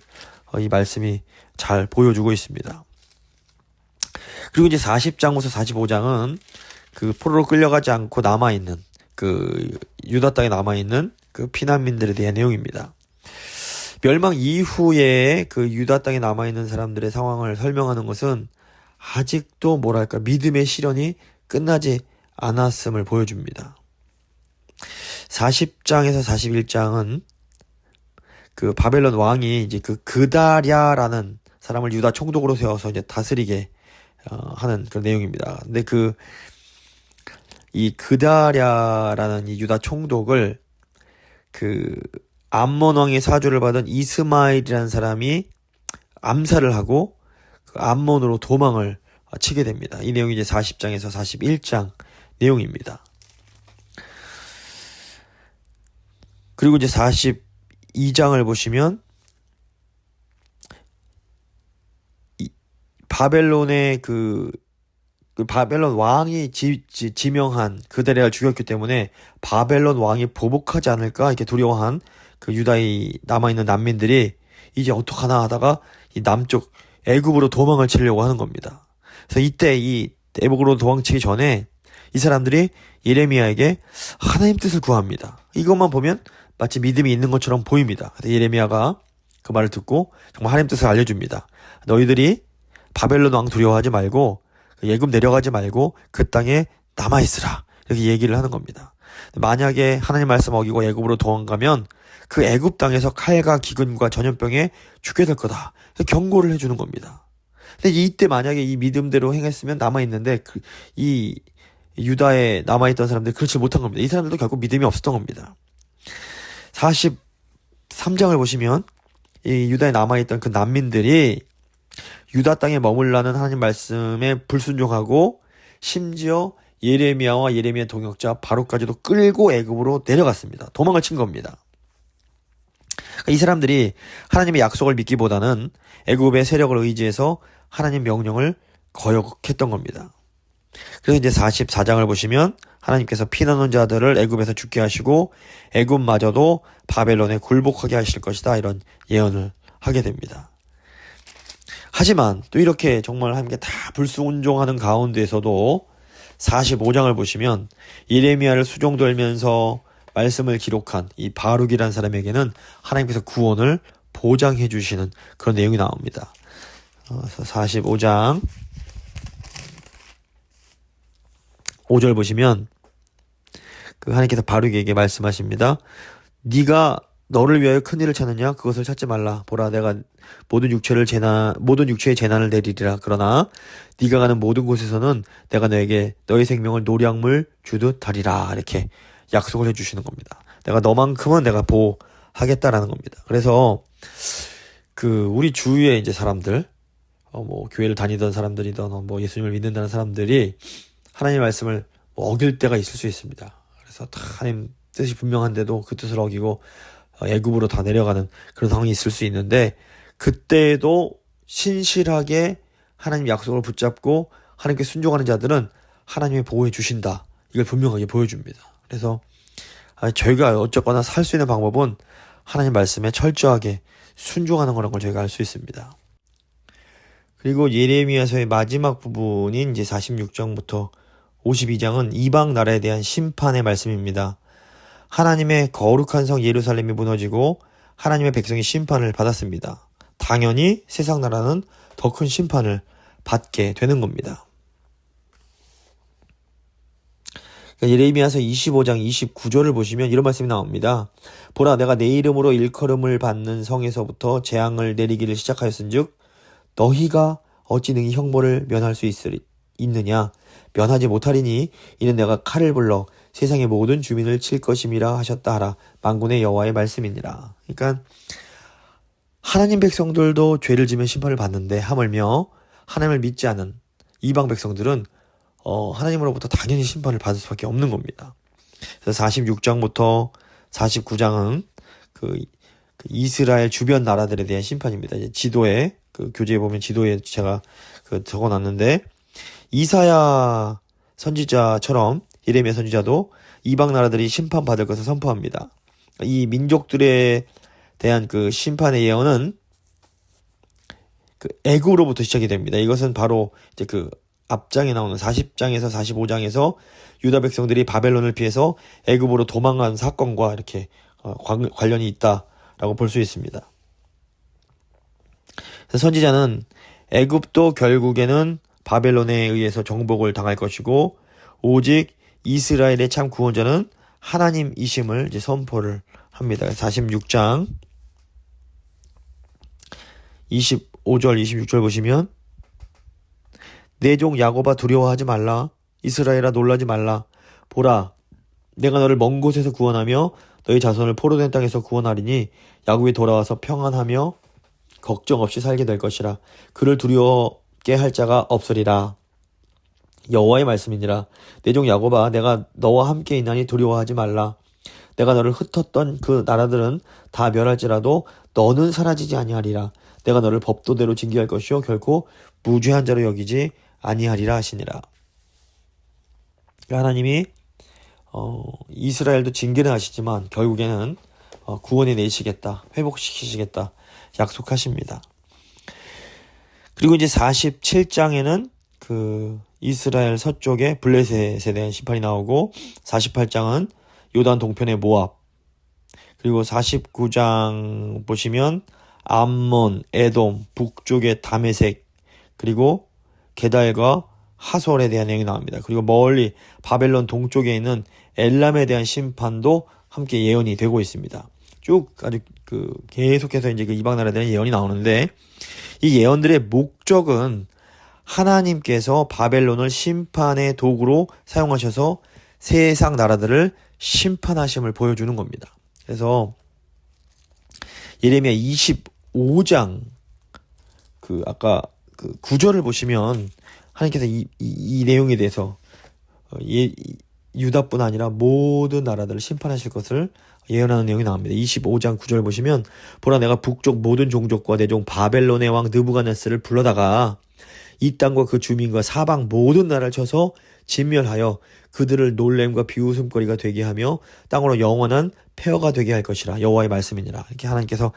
이 말씀이 잘 보여주고 있습니다. 그리고 이제 40장부터 45장은 그 포로로 끌려가지 않고 남아있는 그 유다 땅에 남아있는 그 피난민들에 대한 내용입니다. 멸망 이후에 그 유다 땅에 남아있는 사람들의 상황을 설명하는 것은 아직도 믿음의 시련이 끝나지 않았음을 보여줍니다. 40장에서 41장은 그 바벨론 왕이 이제 그 그다랴라는 사람을 유다 총독으로 세워서 이제 다스리게 하는 그런 내용입니다. 근데 이 그다랴라는 이 유다 총독을 그 암몬 왕의 사주를 받은 이스마엘이라는 사람이 암살을 하고 그 암몬으로 도망을 치게 됩니다. 이 내용이 이제 40장에서 41장 내용입니다. 그리고 이제 42장을 보시면 바벨론의 그 바벨론 왕이 지명한 그다랴를 죽였기 때문에 바벨론 왕이 보복하지 않을까 이렇게 두려워한 그 유다에 남아있는 난민들이 이제 어떡하나 하다가 이 남쪽 애굽으로 도망을 치려고 하는 겁니다. 그래서 이때 이 애굽으로 도망치기 전에 이 사람들이 예레미야에게 하나님 뜻을 구합니다. 이것만 보면 마치 믿음이 있는 것처럼 보입니다. 그래서 예레미야가 그 말을 듣고 정말 하나님 뜻을 알려줍니다. 너희들이 바벨론 왕 두려워하지 말고 애굽 내려가지 말고 그 땅에 남아있으라. 이렇게 얘기를 하는 겁니다. 만약에 하나님 말씀 어기고 애굽으로 도망가면 그 애굽 땅에서 칼과 기근과 전염병에 죽게 될 거다. 경고를 해주는 겁니다. 근데 이때 만약에 이 믿음대로 행했으면 남아있는데 이 유다에 남아있던 사람들이 그렇지 못한 겁니다. 이 사람들도 결국 믿음이 없었던 겁니다. 43장을 보시면 이 유다에 남아있던 그 난민들이 유다 땅에 머물라는 하나님 말씀에 불순종하고 심지어 예레미야와 예레미야 동역자 바로까지도 끌고 애굽으로 내려갔습니다. 도망을 친 겁니다. 이 사람들이 하나님의 약속을 믿기보다는 애굽의 세력을 의지해서 하나님 명령을 거역했던 겁니다. 그래서 이제 44장을 보시면 하나님께서 피난 온 자들을 애굽에서 죽게 하시고 애굽마저도 바벨론에 굴복하게 하실 것이다. 이런 예언을 하게 됩니다. 하지만 또 이렇게 정말 하나님께 다 불순종하는 가운데에서도 45장을 보시면 예레미야를 수종돌면서 말씀을 기록한 이 바룩이라는 사람에게는 하나님께서 구원을 보장해 주시는 그런 내용이 나옵니다. 45장 5절 보시면 그 하나님께서 바룩에게 말씀하십니다. 네가 너를 위하여 큰 일을 찾느냐? 그것을 찾지 말라. 보라, 내가 모든 육체의 재난을 내리리라. 그러나 네가 가는 모든 곳에서는 내가 너의 생명을 노량물 주듯 하리라. 이렇게 약속을 해주시는 겁니다. 내가 너만큼은 내가 보호하겠다라는 겁니다. 그래서 우리 주위에 이제 사람들, 교회를 다니던 사람들이든 예수님을 믿는다는 사람들이 하나님의 말씀을 어길 때가 있을 수 있습니다. 그래서 다 하나님 뜻이 분명한데도 그 뜻을 어기고 애굽으로 다 내려가는 그런 상황이 있을 수 있는데, 그때에도 신실하게 하나님 약속을 붙잡고 하나님께 순종하는 자들은 하나님이 보호해 주신다. 이걸 분명하게 보여줍니다. 그래서 저희가 어쨌거나 살 수 있는 방법은 하나님 말씀에 철저하게 순종하는 거라는 걸 저희가 알 수 있습니다. 그리고 예레미야서의 마지막 부분인 이제 46장부터 52장은 이방 나라에 대한 심판의 말씀입니다. 하나님의 거룩한 성 예루살렘이 무너지고 하나님의 백성이 심판을 받았습니다. 당연히 세상 나라는 더 큰 심판을 받게 되는 겁니다. 예레미야서 25장 29절을 보시면 이런 말씀이 나옵니다. 보라, 내가 내 이름으로 일컬음을 받는 성에서부터 재앙을 내리기를 시작하였은즉 너희가 어찌 능히 형벌을 면할 수 있느냐? 면하지 못하리니 이는 내가 칼을 불러 세상의 모든 주민을 칠 것임이라 하셨다 하라. 만군의 여호와의 말씀이니라. 그러니까 하나님 백성들도 죄를 지면 심판을 받는데 하물며 하나님을 믿지 않은 이방 백성들은 하나님으로부터 당연히 심판을 받을 수밖에 없는 겁니다. 그래서 46장부터 49장은 그 이스라엘 주변 나라들에 대한 심판입니다. 이제 지도에 교재에 보면 지도에 제가 적어놨는데 이사야 선지자처럼 예레미야 선지자도 이방 나라들이 심판받을 것을 선포합니다. 이 민족들에 대한 심판의 예언은 애굽으로부터 시작이 됩니다. 이것은 바로 이제 앞장에 나오는 40장에서 45장에서 유다 백성들이 바벨론을 피해서 애굽으로 도망간 사건과 이렇게 관련이 있다라고 볼 수 있습니다. 선지자는 애굽도 결국에는 바벨론에 의해서 정복을 당할 것이고 오직 이스라엘의 참 구원자는 하나님이심을 이제 선포를 합니다. 46장 25절 26절 보시면 내 종 야곱아 두려워하지 말라. 이스라엘아 놀라지 말라. 보라, 내가 너를 먼 곳에서 구원하며 너희 자손을 포로된 땅에서 구원하리니 야곱이 돌아와서 평안하며 걱정 없이 살게 될 것이라. 그를 두려워게 할 자가 없으리라. 여호와의 말씀이니라. 내 종 야곱아, 내가 너와 함께 있나니 두려워하지 말라. 내가 너를 흩었던 그 나라들은 다 멸할지라도 너는 사라지지 아니하리라. 내가 너를 법도대로 징계할 것이요 결코 무죄한 자로 여기지 아니하리라 하시니라. 하나님이 이스라엘도 징계는 하시지만 결국에는 구원해 내시겠다, 회복시키시겠다 약속하십니다. 그리고 이제 47장에는 이스라엘 서쪽에 블레셋에 대한 심판이 나오고 48장은 요단 동편의 모압, 그리고 49장 보시면 암몬, 에돔, 북쪽의 다메섹, 그리고 게달과 하솔에 대한 내용이 나옵니다. 그리고 멀리 바벨론 동쪽에 있는 엘람에 대한 심판도 함께 예언이 되고 있습니다. 쭉 아주 계속해서 이제 이방 나라에 대한 예언이 나오는데 이 예언들의 목적은 하나님께서 바벨론을 심판의 도구로 사용하셔서 세상 나라들을 심판하심을 보여주는 겁니다. 그래서 예레미야 25장 아까 9절을 보시면 하나님께서 이 내용에 대해서 유다뿐 아니라 모든 나라들을 심판하실 것을 예언하는 내용이 나옵니다. 25장 9절 보시면 보라, 내가 북쪽 모든 종족과 내 종 바벨론의 왕 느부갓네스를 불러다가 이 땅과 그 주민과 사방 모든 나라를 쳐서 진멸하여 그들을 놀램과 비웃음거리가 되게 하며 땅으로 영원한 폐허가 되게 할 것이라. 여호와의 말씀이니라. 이렇게 하나님께서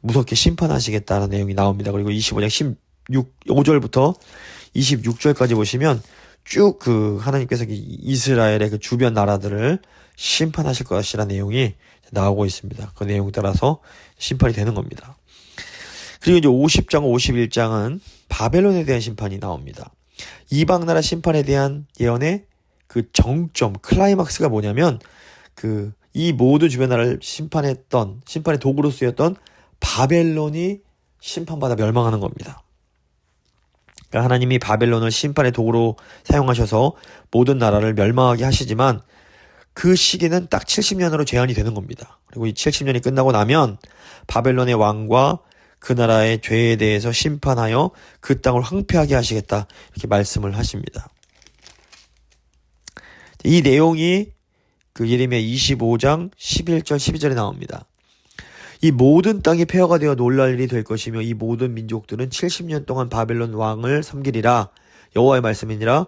무섭게 심판하시겠다는 내용이 나옵니다. 그리고 25장 5절부터 26절까지 보시면 쭉 하나님께서 이스라엘의 주변 나라들을 심판하실 것이라는 내용이 나오고 있습니다. 그 내용 따라서 심판이 되는 겁니다. 그리고 이제 50장, 51장은 바벨론에 대한 심판이 나옵니다. 이방 나라 심판에 대한 예언의 정점, 클라이막스가 뭐냐면 이 모든 주변 나라를 심판의 도구로 쓰였던 바벨론이 심판받아 멸망하는 겁니다. 그러니까 하나님이 바벨론을 심판의 도구로 사용하셔서 모든 나라를 멸망하게 하시지만 그 시기는 딱 70년으로 제한이 되는 겁니다. 그리고 이 70년이 끝나고 나면 바벨론의 왕과 그 나라의 죄에 대해서 심판하여 그 땅을 황폐하게 하시겠다, 이렇게 말씀을 하십니다. 이 내용이 예레미야 25장 11절 12절에 나옵니다. 이 모든 땅이 폐허가 되어 놀랄 일이 될 것이며 이 모든 민족들은 70년 동안 바벨론 왕을 섬기리라. 여호와의 말씀이니라.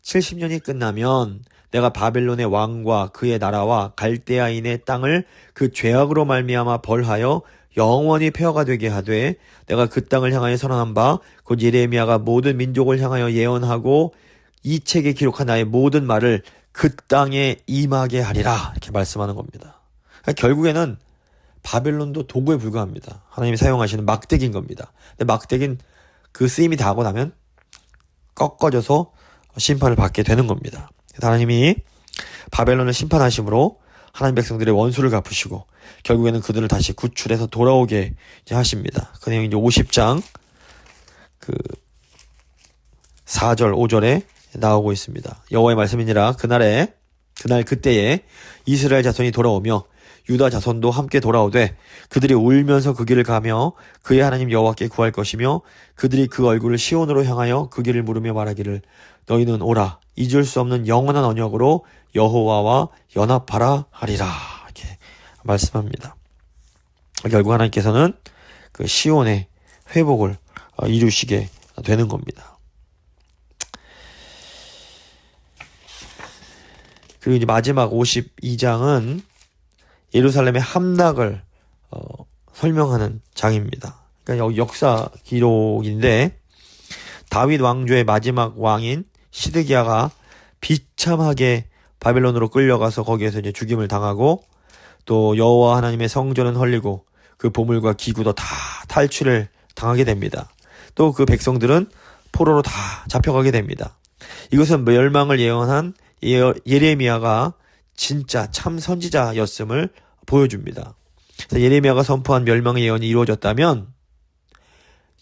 70년이 끝나면 내가 바벨론의 왕과 그의 나라와 갈대아인의 땅을 그 죄악으로 말미암아 벌하여 영원히 폐허가 되게 하되 내가 그 땅을 향하여 선언한 바 곧 예레미야가 모든 민족을 향하여 예언하고 이 책에 기록한 나의 모든 말을 그 땅에 임하게 하리라 이렇게 말씀하는 겁니다. 그러니까 결국에는 바벨론도 도구에 불과합니다. 하나님이 사용하시는 막대기인 겁니다. 근데 막대기는 그 쓰임이 다 하고 나면 꺾어져서 심판을 받게 되는 겁니다. 하나님이 바벨론을 심판하심으로 하나님 백성들의 원수를 갚으시고 결국에는 그들을 다시 구출해서 돌아오게 이제 하십니다. 그 내용이 이제 50장 4절 5절에 나오고 있습니다. 여호와의 말씀이니라 그날 그때에 이스라엘 자손이 돌아오며 유다 자손도 함께 돌아오되 그들이 울면서 그 길을 가며 그의 하나님 여호와께 구할 것이며 그들이 그 얼굴을 시온으로 향하여 그 길을 물으며 말하기를 너희는 오라 잊을 수 없는 영원한 언약으로 여호와와 연합하라 하리라 이렇게 말씀합니다. 결국 하나님께서는 그 시온의 회복을 이루시게 되는 겁니다. 그리고 이제 마지막 52장은 예루살렘의 함락을 설명하는 장입니다. 그러니까 역사 기록인데 다윗 왕조의 마지막 왕인 시드기야가 비참하게 바벨론으로 끌려가서 거기에서 이제 죽임을 당하고 또 여호와 하나님의 성전은 헐리고 그 보물과 기구도 다 탈취를 당하게 됩니다. 또 그 백성들은 포로로 다 잡혀가게 됩니다. 이것은 멸망을 예언한 예레미야가 진짜 참 선지자였음을 보여줍니다. 그래서 예레미야가 선포한 멸망의 예언이 이루어졌다면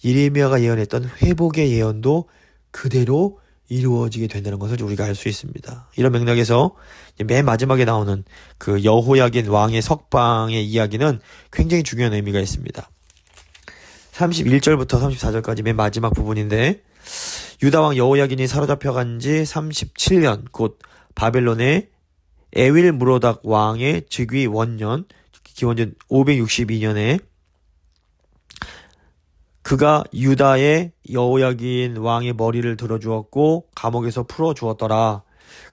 예레미야가 예언했던 회복의 예언도 그대로 이루어지게 된다는 것을 우리가 알 수 있습니다. 이런 맥락에서 맨 마지막에 나오는 그 여호야긴 왕의 석방의 이야기는 굉장히 중요한 의미가 있습니다. 31절부터 34절까지 맨 마지막 부분인데 유다왕 여호야긴이 사로잡혀간 지 37년 곧 바벨론의 에윌 무로닥 왕의 즉위 원년 기원전 562년에 그가 유다의 여호야긴 왕의 머리를 들어주었고 감옥에서 풀어주었더라.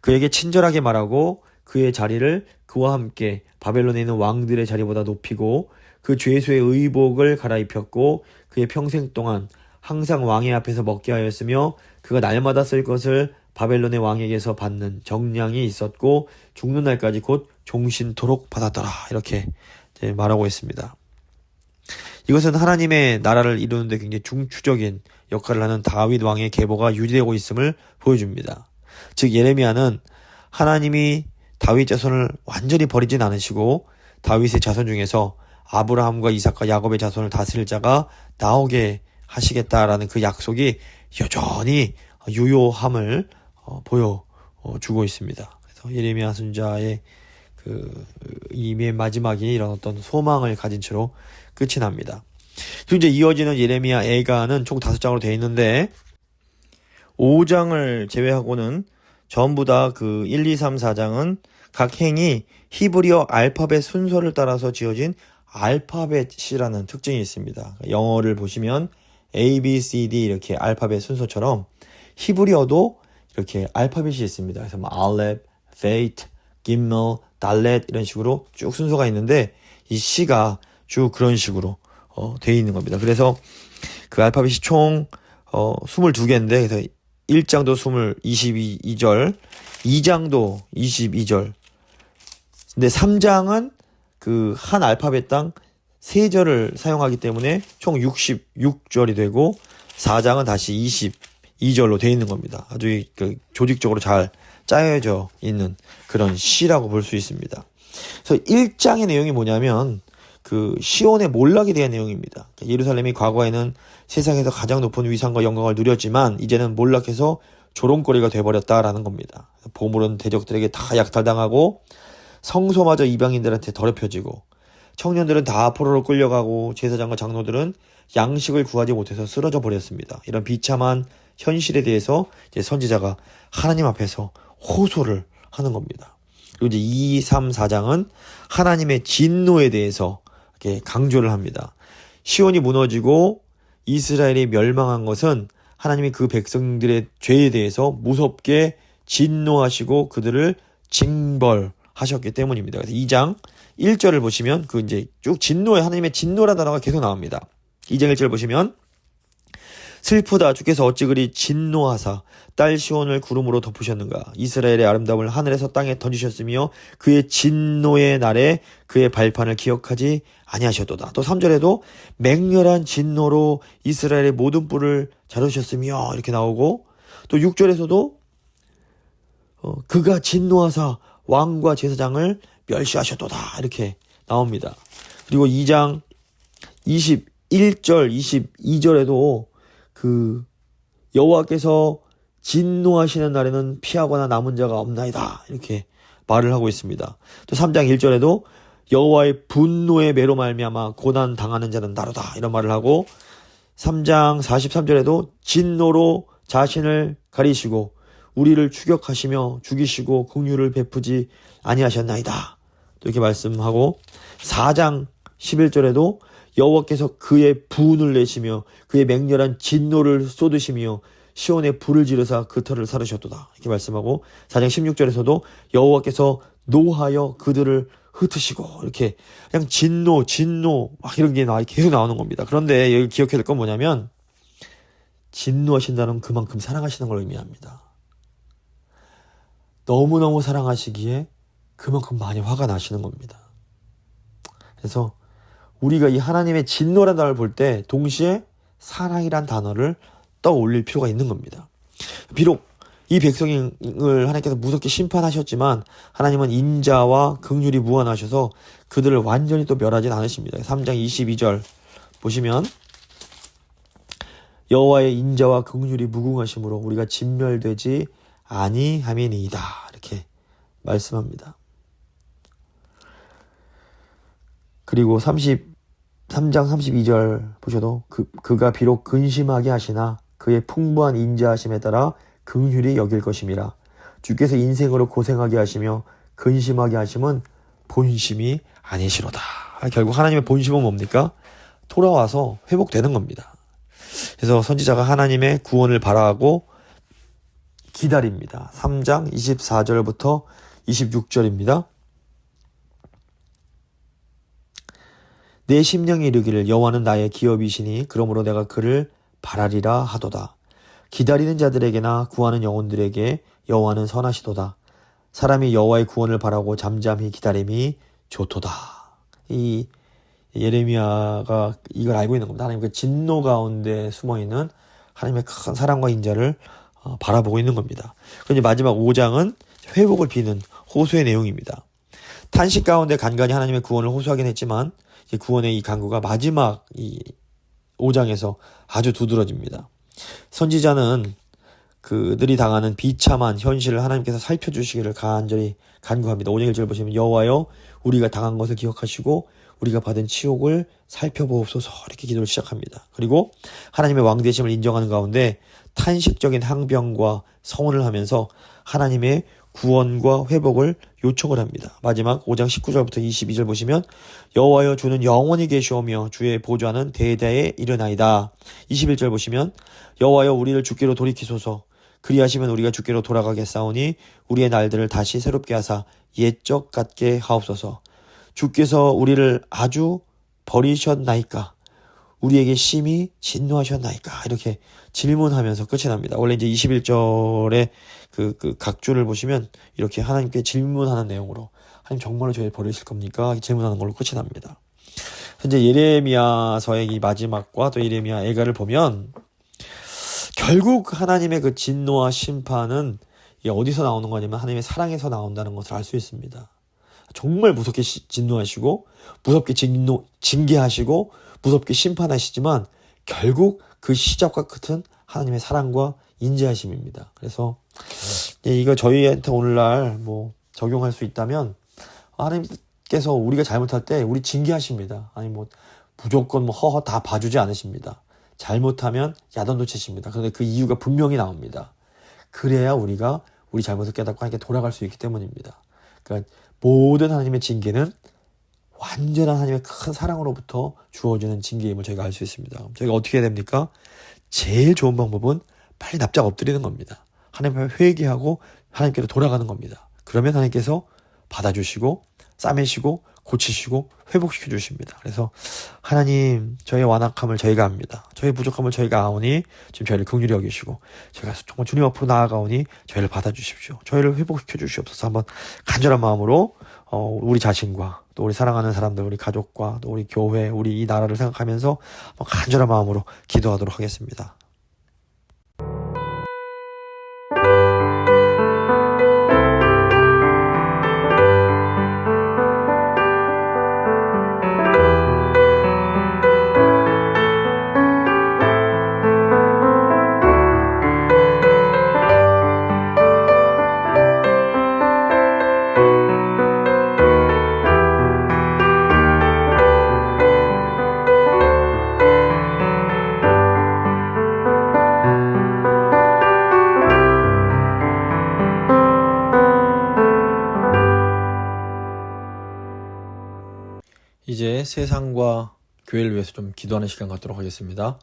그에게 친절하게 말하고 그의 자리를 그와 함께 바벨론에 있는 왕들의 자리보다 높이고 그 죄수의 의복을 갈아입혔고 그의 평생 동안 항상 왕의 앞에서 먹게 하였으며 그가 날마다 쓸 것을 바벨론의 왕에게서 받는 정량이 있었고 죽는 날까지 곧 종신토록 받았더라. 이렇게 이제 말하고 있습니다. 이것은 하나님의 나라를 이루는데 굉장히 중추적인 역할을 하는 다윗 왕의 계보가 유지되고 있음을 보여줍니다. 즉 예레미야는 하나님이 다윗 자손을 완전히 버리진 않으시고 다윗의 자손 중에서 아브라함과 이삭과 야곱의 자손을 다스릴 자가 나오게 하시겠다라는 그 약속이 여전히 유효함을 보여주고 있습니다. 그래서 예레미야 선지자의 이 맨 마지막이 이런 어떤 소망을 가진 채로 끝이 납니다. 그리고 이제 이어지는 예레미야 애가는 총 5장으로 되어 있는데 5장을 제외하고는 전부 다 그 1, 2, 3, 4장은 각 행이 히브리어 알파벳 순서를 따라서 지어진 알파벳이라는 특징이 있습니다. 영어를 보시면 A, B, C, D 이렇게 알파벳 순서처럼 히브리어도 이렇게 알파벳이 있습니다. 그래서 뭐 알렙, 베이트, 김멜, 달렛 이런 식으로 쭉 순서가 있는데 이 C가 쭉 그런 식으로 되어 있는 겁니다. 그래서 그 알파벳이 총 22개인데 그래서 1장도 22절, 2장도 22절. 근데 3장은 그 한 알파벳당 3절을 사용하기 때문에 총 66절이 되고 4장은 다시 22절로 되어 있는 겁니다. 아주 조직적으로 잘 짜여져 있는 그런 시라고 볼 수 있습니다. 그래서 1장의 내용이 뭐냐면 그 시온의 몰락에 대한 내용입니다. 예루살렘이 과거에는 세상에서 가장 높은 위상과 영광을 누렸지만 이제는 몰락해서 조롱거리가 돼버렸다라는 겁니다. 보물은 대적들에게 다 약탈당하고 성소마저 이방인들한테 더럽혀지고 청년들은 다 포로로 끌려가고 제사장과 장로들은 양식을 구하지 못해서 쓰러져 버렸습니다. 이런 비참한 현실에 대해서 이제 선지자가 하나님 앞에서 호소를 하는 겁니다. 그리고 이제 2, 3, 4장은 하나님의 진노에 대해서 이렇게 강조를 합니다. 시온이 무너지고 이스라엘이 멸망한 것은 하나님이 그 백성들의 죄에 대해서 무섭게 진노하시고 그들을 징벌하셨기 때문입니다. 그래서 2장 1절을 보시면 그 이제 쭉 진노에 하나님의 진노라는 단어가 계속 나옵니다. 2장 1절 보시면 슬프다 주께서 어찌 그리 진노하사 딸 시온을 구름으로 덮으셨는가. 이스라엘의 아름다움을 하늘에서 땅에 던지셨으며 그의 진노의 날에 그의 발판을 기억하지 아니하셨도다. 또 3절에도 맹렬한 진노로 이스라엘의 모든 뿔을 자르셨으며 이렇게 나오고, 또 6절에서도 그가 진노하사 왕과 제사장을 멸시하셨도다 이렇게 나옵니다. 그리고 2장 21절 22절에도 그 여호와께서 진노하시는 날에는 피하거나 남은 자가 없나이다 이렇게 말을 하고 있습니다. 또 3장 1절에도 여호와의 분노의 매로 말미암아 고난 당하는 자는 나로다 이런 말을 하고, 3장 43절에도 진노로 자신을 가리시고 우리를 추격하시며 죽이시고 긍휼을 베푸지 아니하셨나이다 또 이렇게 말씀하고, 4장 11절에도 여호와께서 그의 분을 내시며 그의 맹렬한 진노를 쏟으시며 시온에 불을 지르사 그 터를 사르셨도다 이렇게 말씀하고, 4장 16절에서도 여호와께서 노하여 그들을 흩으시고 이렇게 그냥 진노 막 이런 게 계속 나오는 겁니다. 그런데 여기 기억해야 될 건 뭐냐면 진노하신다는 그만큼 사랑하시는 걸 의미합니다. 너무너무 사랑하시기에 그만큼 많이 화가 나시는 겁니다. 그래서 우리가 이 하나님의 진노라는 단어를 볼 때 동시에 사랑이란 단어를 떠올릴 필요가 있는 겁니다. 비록 이 백성을 하나님께서 무섭게 심판하셨지만 하나님은 인자와 긍휼이 무한하셔서 그들을 완전히 또 멸하진 않으십니다. 3장 22절 보시면 여호와의 인자와 긍휼이 무궁하심으로 우리가 진멸되지 아니함이니이다 이렇게 말씀합니다. 그리고 3장 32절 보셔도 그가 비록 근심하게 하시나 그의 풍부한 인자하심에 따라 긍휼히 여길 것임이라. 주께서 인생으로 고생하게 하시며 근심하게 하심은 본심이 아니시로다. 결국 하나님의 본심은 뭡니까? 돌아와서 회복되는 겁니다. 그래서 선지자가 하나님의 구원을 바라고 기다립니다. 3장 24절부터 26절입니다. 내 심령이 이르기를 여호와는 나의 기업이시니 그러므로 내가 그를 바라리라 하도다. 기다리는 자들에게나 구하는 영혼들에게 여호와는 선하시도다. 사람이 여호와의 구원을 바라고 잠잠히 기다림이 좋도다. 이 예레미야가 이걸 알고 있는 겁니다. 하나님 그 진노 가운데 숨어있는 하나님의 큰 사랑과 인자를 바라보고 있는 겁니다. 그런데 마지막 5장은 회복을 비는 호소의 내용입니다. 탄식 가운데 간간히 하나님의 구원을 호소하긴 했지만 구원의 이 간구가 마지막 이 5장에서 아주 두드러집니다. 선지자는 그들이 당하는 비참한 현실을 하나님께서 살펴주시기를 간절히 간구합니다. 5장 1절 보시면 여호와여 우리가 당한 것을 기억하시고 우리가 받은 치욕을 살펴보옵소서 이렇게 기도를 시작합니다. 그리고 하나님의 왕되심을 인정하는 가운데 탄식적인 항변과 서원을 하면서 하나님의 구원과 회복을 요청을 합니다. 마지막 5장 19절부터 22절 보시면 여호와여 주는 영원히 계시오며 주의 보좌는 대대에 이르나이다. 21절 보시면 여호와여 우리를 주께로 돌이키소서 그리하시면 우리가 주께로 돌아가겠사오니 우리의 날들을 다시 새롭게 하사 옛적 같게 하옵소서. 주께서 우리를 아주 버리셨나이까 우리에게 심히 진노하셨나이까 이렇게 질문하면서 끝이 납니다. 원래 이제 21절에 그 각주를 보시면 이렇게 하나님께 질문하는 내용으로 하나님 정말로 저희를 버리실 겁니까? 질문하는 걸로 끝이 납니다. 현재 예레미야서의 이 마지막과 또 예레미야 애가를 보면 결국 하나님의 그 진노와 심판은 어디서 나오는 거냐면 하나님의 사랑에서 나온다는 것을 알 수 있습니다. 정말 무섭게 진노하시고 무섭게 징계하시고 무섭게 심판하시지만 결국 그 시작과 끝은 하나님의 사랑과 인자하심입니다. 그래서 이거 저희한테 오늘날 적용할 수 있다면 하나님께서 우리가 잘못할 때 우리 징계하십니다. 아니 무조건 허허 다 봐주지 않으십니다. 잘못하면 야단도 치십니다. 그런데 그 이유가 분명히 나옵니다. 그래야 우리가 우리 잘못을 깨닫고 하나님께 돌아갈 수 있기 때문입니다. 그러니까 모든 하나님의 징계는 완전한 하나님의 큰 사랑으로부터 주어지는 징계임을 저희가 알 수 있습니다. 저희가 어떻게 해야 됩니까? 제일 좋은 방법은 빨리 납작 엎드리는 겁니다. 하나님 앞에 회개하고 하나님께로 돌아가는 겁니다. 그러면 하나님께서 받아주시고 싸매시고 고치시고 회복시켜 주십니다. 그래서 하나님, 저의 완악함을 저희가 압니다. 저의 부족함을 저희가 아오니 지금 저희를 긍휼히 여기시고 저희가 정말 주님 앞으로 나아가오니 저희를 받아주십시오. 저희를 회복시켜 주시옵소서. 한번 간절한 마음으로 우리 자신과 또 우리 사랑하는 사람들, 우리 가족과 또 우리 교회, 우리 이 나라를 생각하면서 한번 간절한 마음으로 기도하도록 하겠습니다. 이제 세상과 교회를 위해서 좀 기도하는 시간 갖도록 하겠습니다.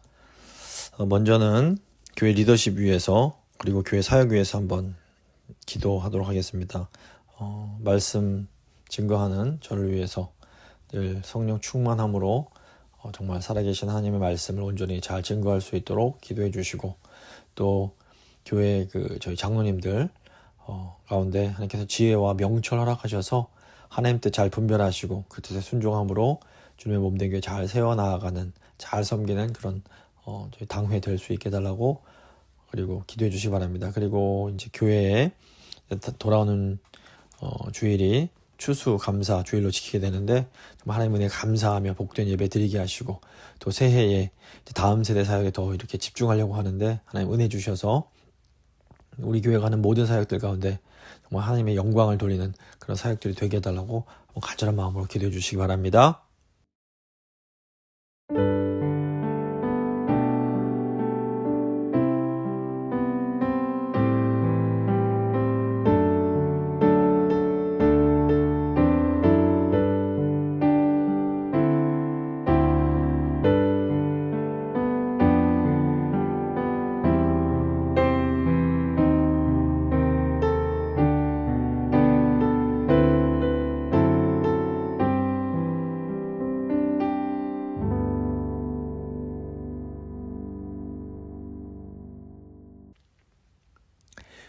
먼저는 교회 리더십 위해서 그리고 교회 사역 위해서 한번 기도하도록 하겠습니다. 말씀 증거하는 저를 위해서 늘 성령 충만함으로 정말 살아계신 하나님의 말씀을 온전히 잘 증거할 수 있도록 기도해 주시고, 또 교회 저희 장로님들 가운데 하나님께서 지혜와 명철 허락하셔서 하나님 뜻 잘 분별하시고 그 뜻에 순종함으로 주님의 몸된 교회 잘 세워나가는, 잘 섬기는 그런 저희 당회 될 수 있게 해달라고 그리고 기도해 주시기 바랍니다. 그리고 이제 교회에 돌아오는 주일이 추수 감사 주일로 지키게 되는데 정말 하나님 은혜에 감사하며 복된 예배 드리게 하시고, 또 새해에 다음 세대 사역에 더 이렇게 집중하려고 하는데 하나님 은혜 주셔서 우리 교회가 하는 모든 사역들 가운데 정말 하나님의 영광을 돌리는 그런 사역들이 되게 해달라고 간절한 마음으로 기도해 주시기 바랍니다.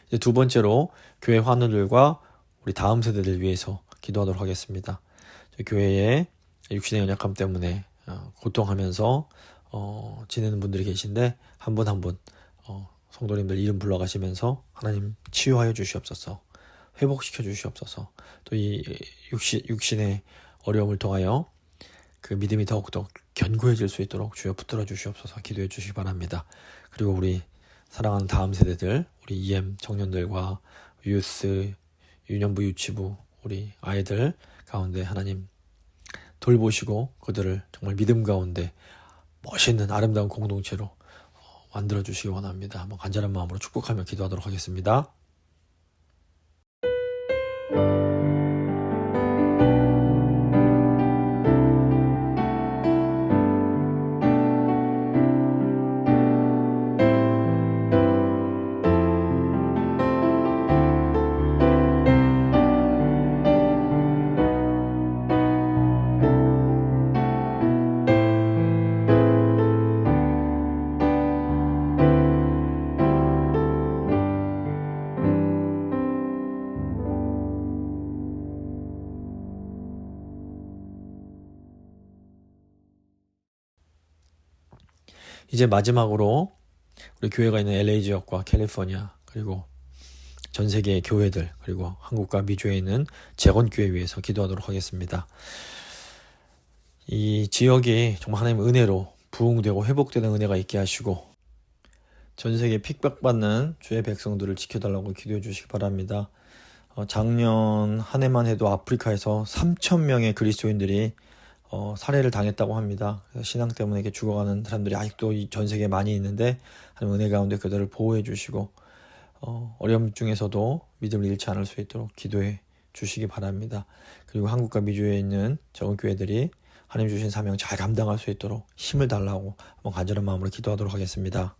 이제 두 번째로 교회 환우들과 우리 다음 세대들 위해서 기도하도록 하겠습니다. 저희 교회에 육신의 연약함 때문에 고통하면서 지내는 분들이 계신데 한 분 한 분 성도님들 이름 불러가시면서 하나님 치유하여 주시옵소서, 회복시켜 주시옵소서, 또 이 육신의 어려움을 통하여 그 믿음이 더욱더 견고해질 수 있도록 주여 붙들어 주시옵소서 기도해 주시기 바랍니다. 그리고 우리 사랑하는 다음 세대들, 우리 EM 청년들과 유스, 유년부, 유치부, 우리 아이들 가운데 하나님 돌보시고 그들을 정말 믿음 가운데 멋있는 아름다운 공동체로 만들어 주시기 원합니다. 한번 간절한 마음으로 축복하며 기도하도록 하겠습니다. 이제 마지막으로 우리 교회가 있는 LA 지역과 캘리포니아 그리고 전 세계의 교회들 그리고 한국과 미주에 있는 재건교회 위해서 기도하도록 하겠습니다. 이 지역이 정말 하나님의 은혜로 부흥되고 회복되는 은혜가 있게 하시고 전 세계 핍박받는 주의 백성들을 지켜달라고 기도해 주시기 바랍니다. 작년 한 해만 해도 아프리카에서 3,000명의 그리스도인들이 살해를 당했다고 합니다. 신앙 때문에 이렇게 죽어가는 사람들이 아직도 이 전 세계에 많이 있는데 하나님 은혜 가운데 그들을 보호해 주시고 어려움 중에서도 믿음을 잃지 않을 수 있도록 기도해 주시기 바랍니다. 그리고 한국과 미주에 있는 적은 교회들이 하나님 주신 사명 잘 감당할 수 있도록 힘을 달라고 한번 간절한 마음으로 기도하도록 하겠습니다.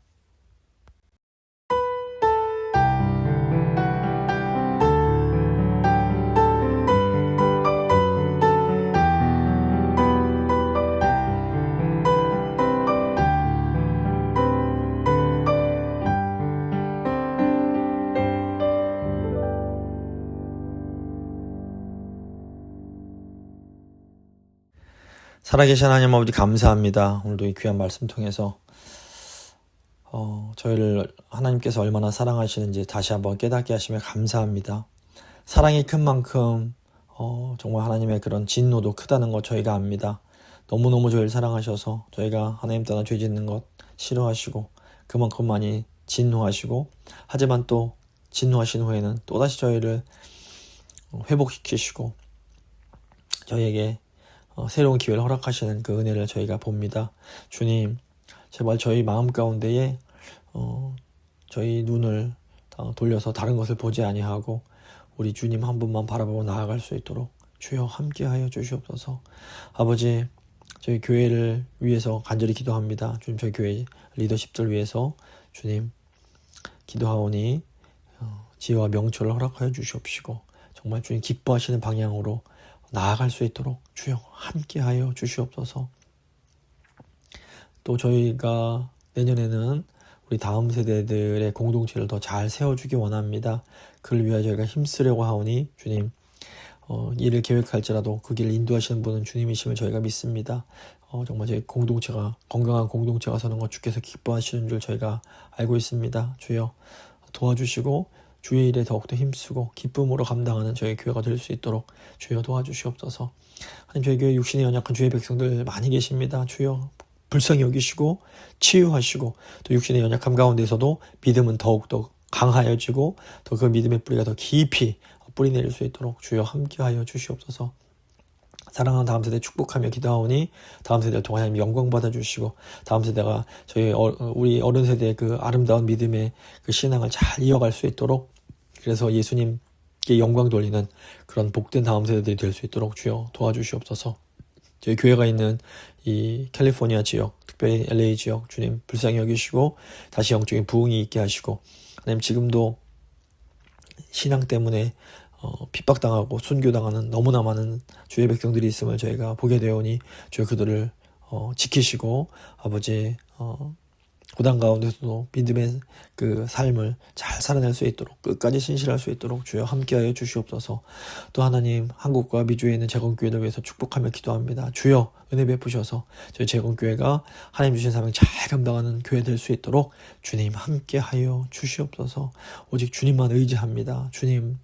살아계신 하나님 아버지 감사합니다. 오늘도 이 귀한 말씀 통해서 저희를 하나님께서 얼마나 사랑하시는지 다시 한번 깨닫게 하시며 감사합니다. 사랑이 큰 만큼 정말 하나님의 그런 진노도 크다는 것 저희가 압니다. 너무너무 저희를 사랑하셔서 저희가 하나님 떠나 죄 짓는 것 싫어하시고 그만큼 많이 진노하시고, 하지만 또 진노하신 후에는 또다시 저희를 회복시키시고 저희에게 새로운 기회를 허락하시는 그 은혜를 저희가 봅니다. 주님, 제발 저희 마음 가운데에 저희 눈을 돌려서 다른 것을 보지 아니하고 우리 주님 한 분만 바라보고 나아갈 수 있도록 주여 함께하여 주시옵소서. 아버지, 저희 교회를 위해서 간절히 기도합니다. 주님, 저희 교회 리더십들 위해서 주님 기도하오니 지혜와 명철을 허락하여 주시옵시고 정말 주님 기뻐하시는 방향으로 나아갈 수 있도록 주여 함께하여 주시옵소서. 또 저희가 내년에는 우리 다음 세대들의 공동체를 더 잘 세워주기 원합니다. 그를 위하여 저희가 힘쓰려고 하오니 주님, 일을 계획할지라도 그 길을 인도하시는 분은 주님이심을 저희가 믿습니다. 정말 저희 공동체가 건강한 공동체가 서는 것 주께서 기뻐하시는 줄 저희가 알고 있습니다. 주여 도와주시고 주의 일에 더욱더 힘쓰고 기쁨으로 감당하는 저희 교회가 될 수 있도록 주여 도와주시옵소서. 하나님, 저희 교회 육신에 연약한 주의 백성들 많이 계십니다. 주여 불쌍히 여기시고 치유하시고 또 육신의 연약함 가운데서도 믿음은 더욱더 강하여지고 더 그 믿음의 뿌리가 더 깊이 뿌리내릴 수 있도록 주여 함께하여 주시옵소서. 사랑하는 다음 세대 축복하며 기도하오니 다음 세대를 통하여 하나님 영광 받아주시고 다음 세대가 우리 어른 세대의 그 아름다운 믿음의 그 신앙을 잘 이어갈 수 있도록, 그래서 예수님께 영광 돌리는 그런 복된 다음 세대들이 될 수 있도록 주여 도와주시옵소서. 저희 교회가 있는 이 캘리포니아 지역, 특별히 LA 지역 주님 불쌍히 여기시고 다시 영적인 부흥이 있게 하시고, 하나님 지금도 신앙 때문에 핍박당하고 순교당하는 너무나 많은 주의 백성들이 있음을 저희가 보게 되오니 주여 그들을 지키시고 아버지 고단 가운데서도 믿음의 그 삶을 잘 살아낼 수 있도록 끝까지 신실할 수 있도록 주여 함께하여 주시옵소서. 또 하나님, 한국과 미주에 있는 재건교회를 위해서 축복하며 기도합니다. 주여 은혜 베푸셔서 저희 재건교회가 하나님 주신 사명 잘 감당하는 교회 될 수 있도록 주님 함께하여 주시옵소서. 오직 주님만 의지합니다. 주님,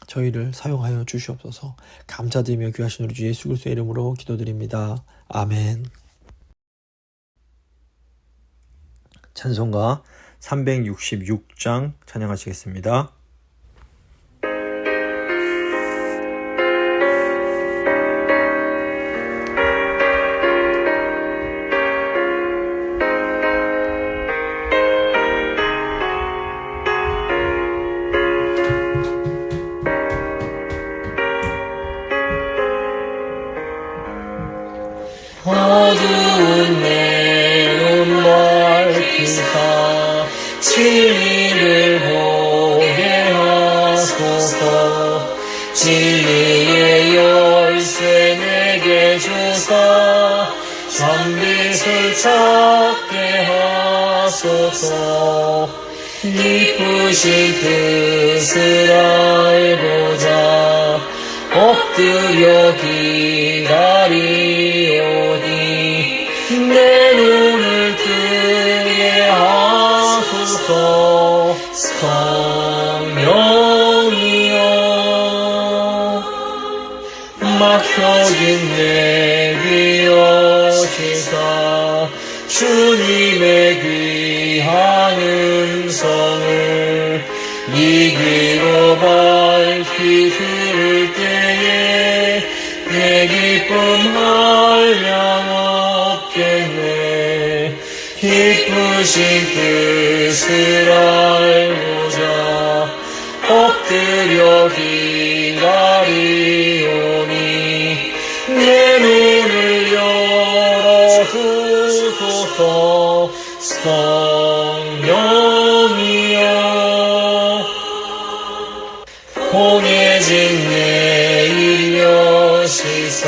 저희를 사용하여 주시옵소서. 감사드리며 귀하신 우리 주 예수 그리스도의 이름으로 기도드립니다. 아멘. 찬송가 366장 찬양하시겠습니다. 어두운 내 눈 밝히사 진리를 보게 하소서. 진리의 열쇠 내게 주사 참빛을 찾게 하소서. 기쁘신 뜻을 알고자 엎드려 기다리오니 내 눈을 뜨게 하소서. 성령이여 막혀진 내 귀 여시사 주님의 귀한 음성을 이 귀로 밝히 들을 때에 내 기쁨 한량 없겠네. 기쁘신 뜻을 알고자 엎드려 기다리오니 내 눈을 열어주소서. 성령이여 공해진 내 여시사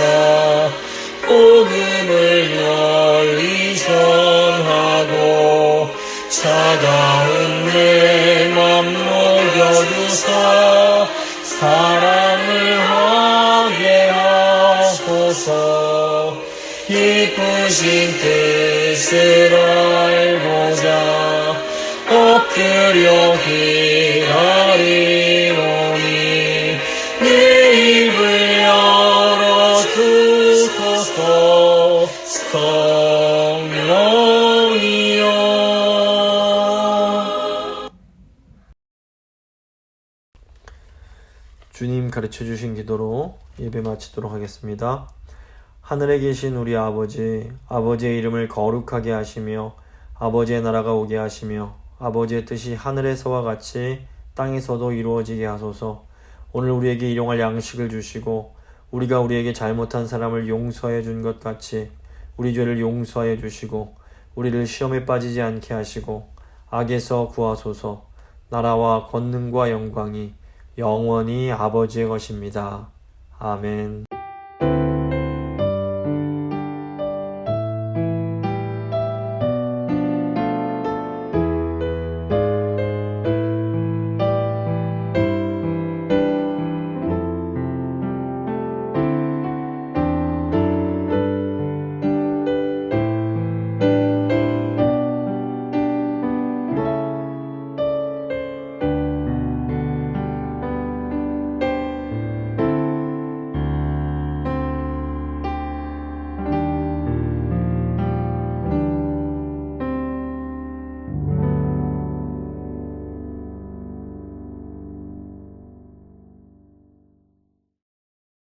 복음을 널리 전하고 차가운 내 맘 녹여주사 사랑을 하게 하소서. 기쁘신 뜻을 알고자 엎드려 기다리노니 내 입을 열어주소서 성령이여. 주님 가르쳐 주신 기도로 예배 마치도록 하겠습니다. 하늘에 계신 우리 아버지, 아버지의 이름을 거룩하게 하시며 아버지의 나라가 오게 하시며 아버지의 뜻이 하늘에서와 같이 땅에서도 이루어지게 하소서. 오늘 우리에게 일용할 양식을 주시고 우리가 우리에게 잘못한 사람을 용서해 준 것 같이 우리 죄를 용서해 주시고 우리를 시험에 빠지지 않게 하시고 악에서 구하소서. 나라와 권능과 영광이 영원히 아버지의 것입니다. 아멘.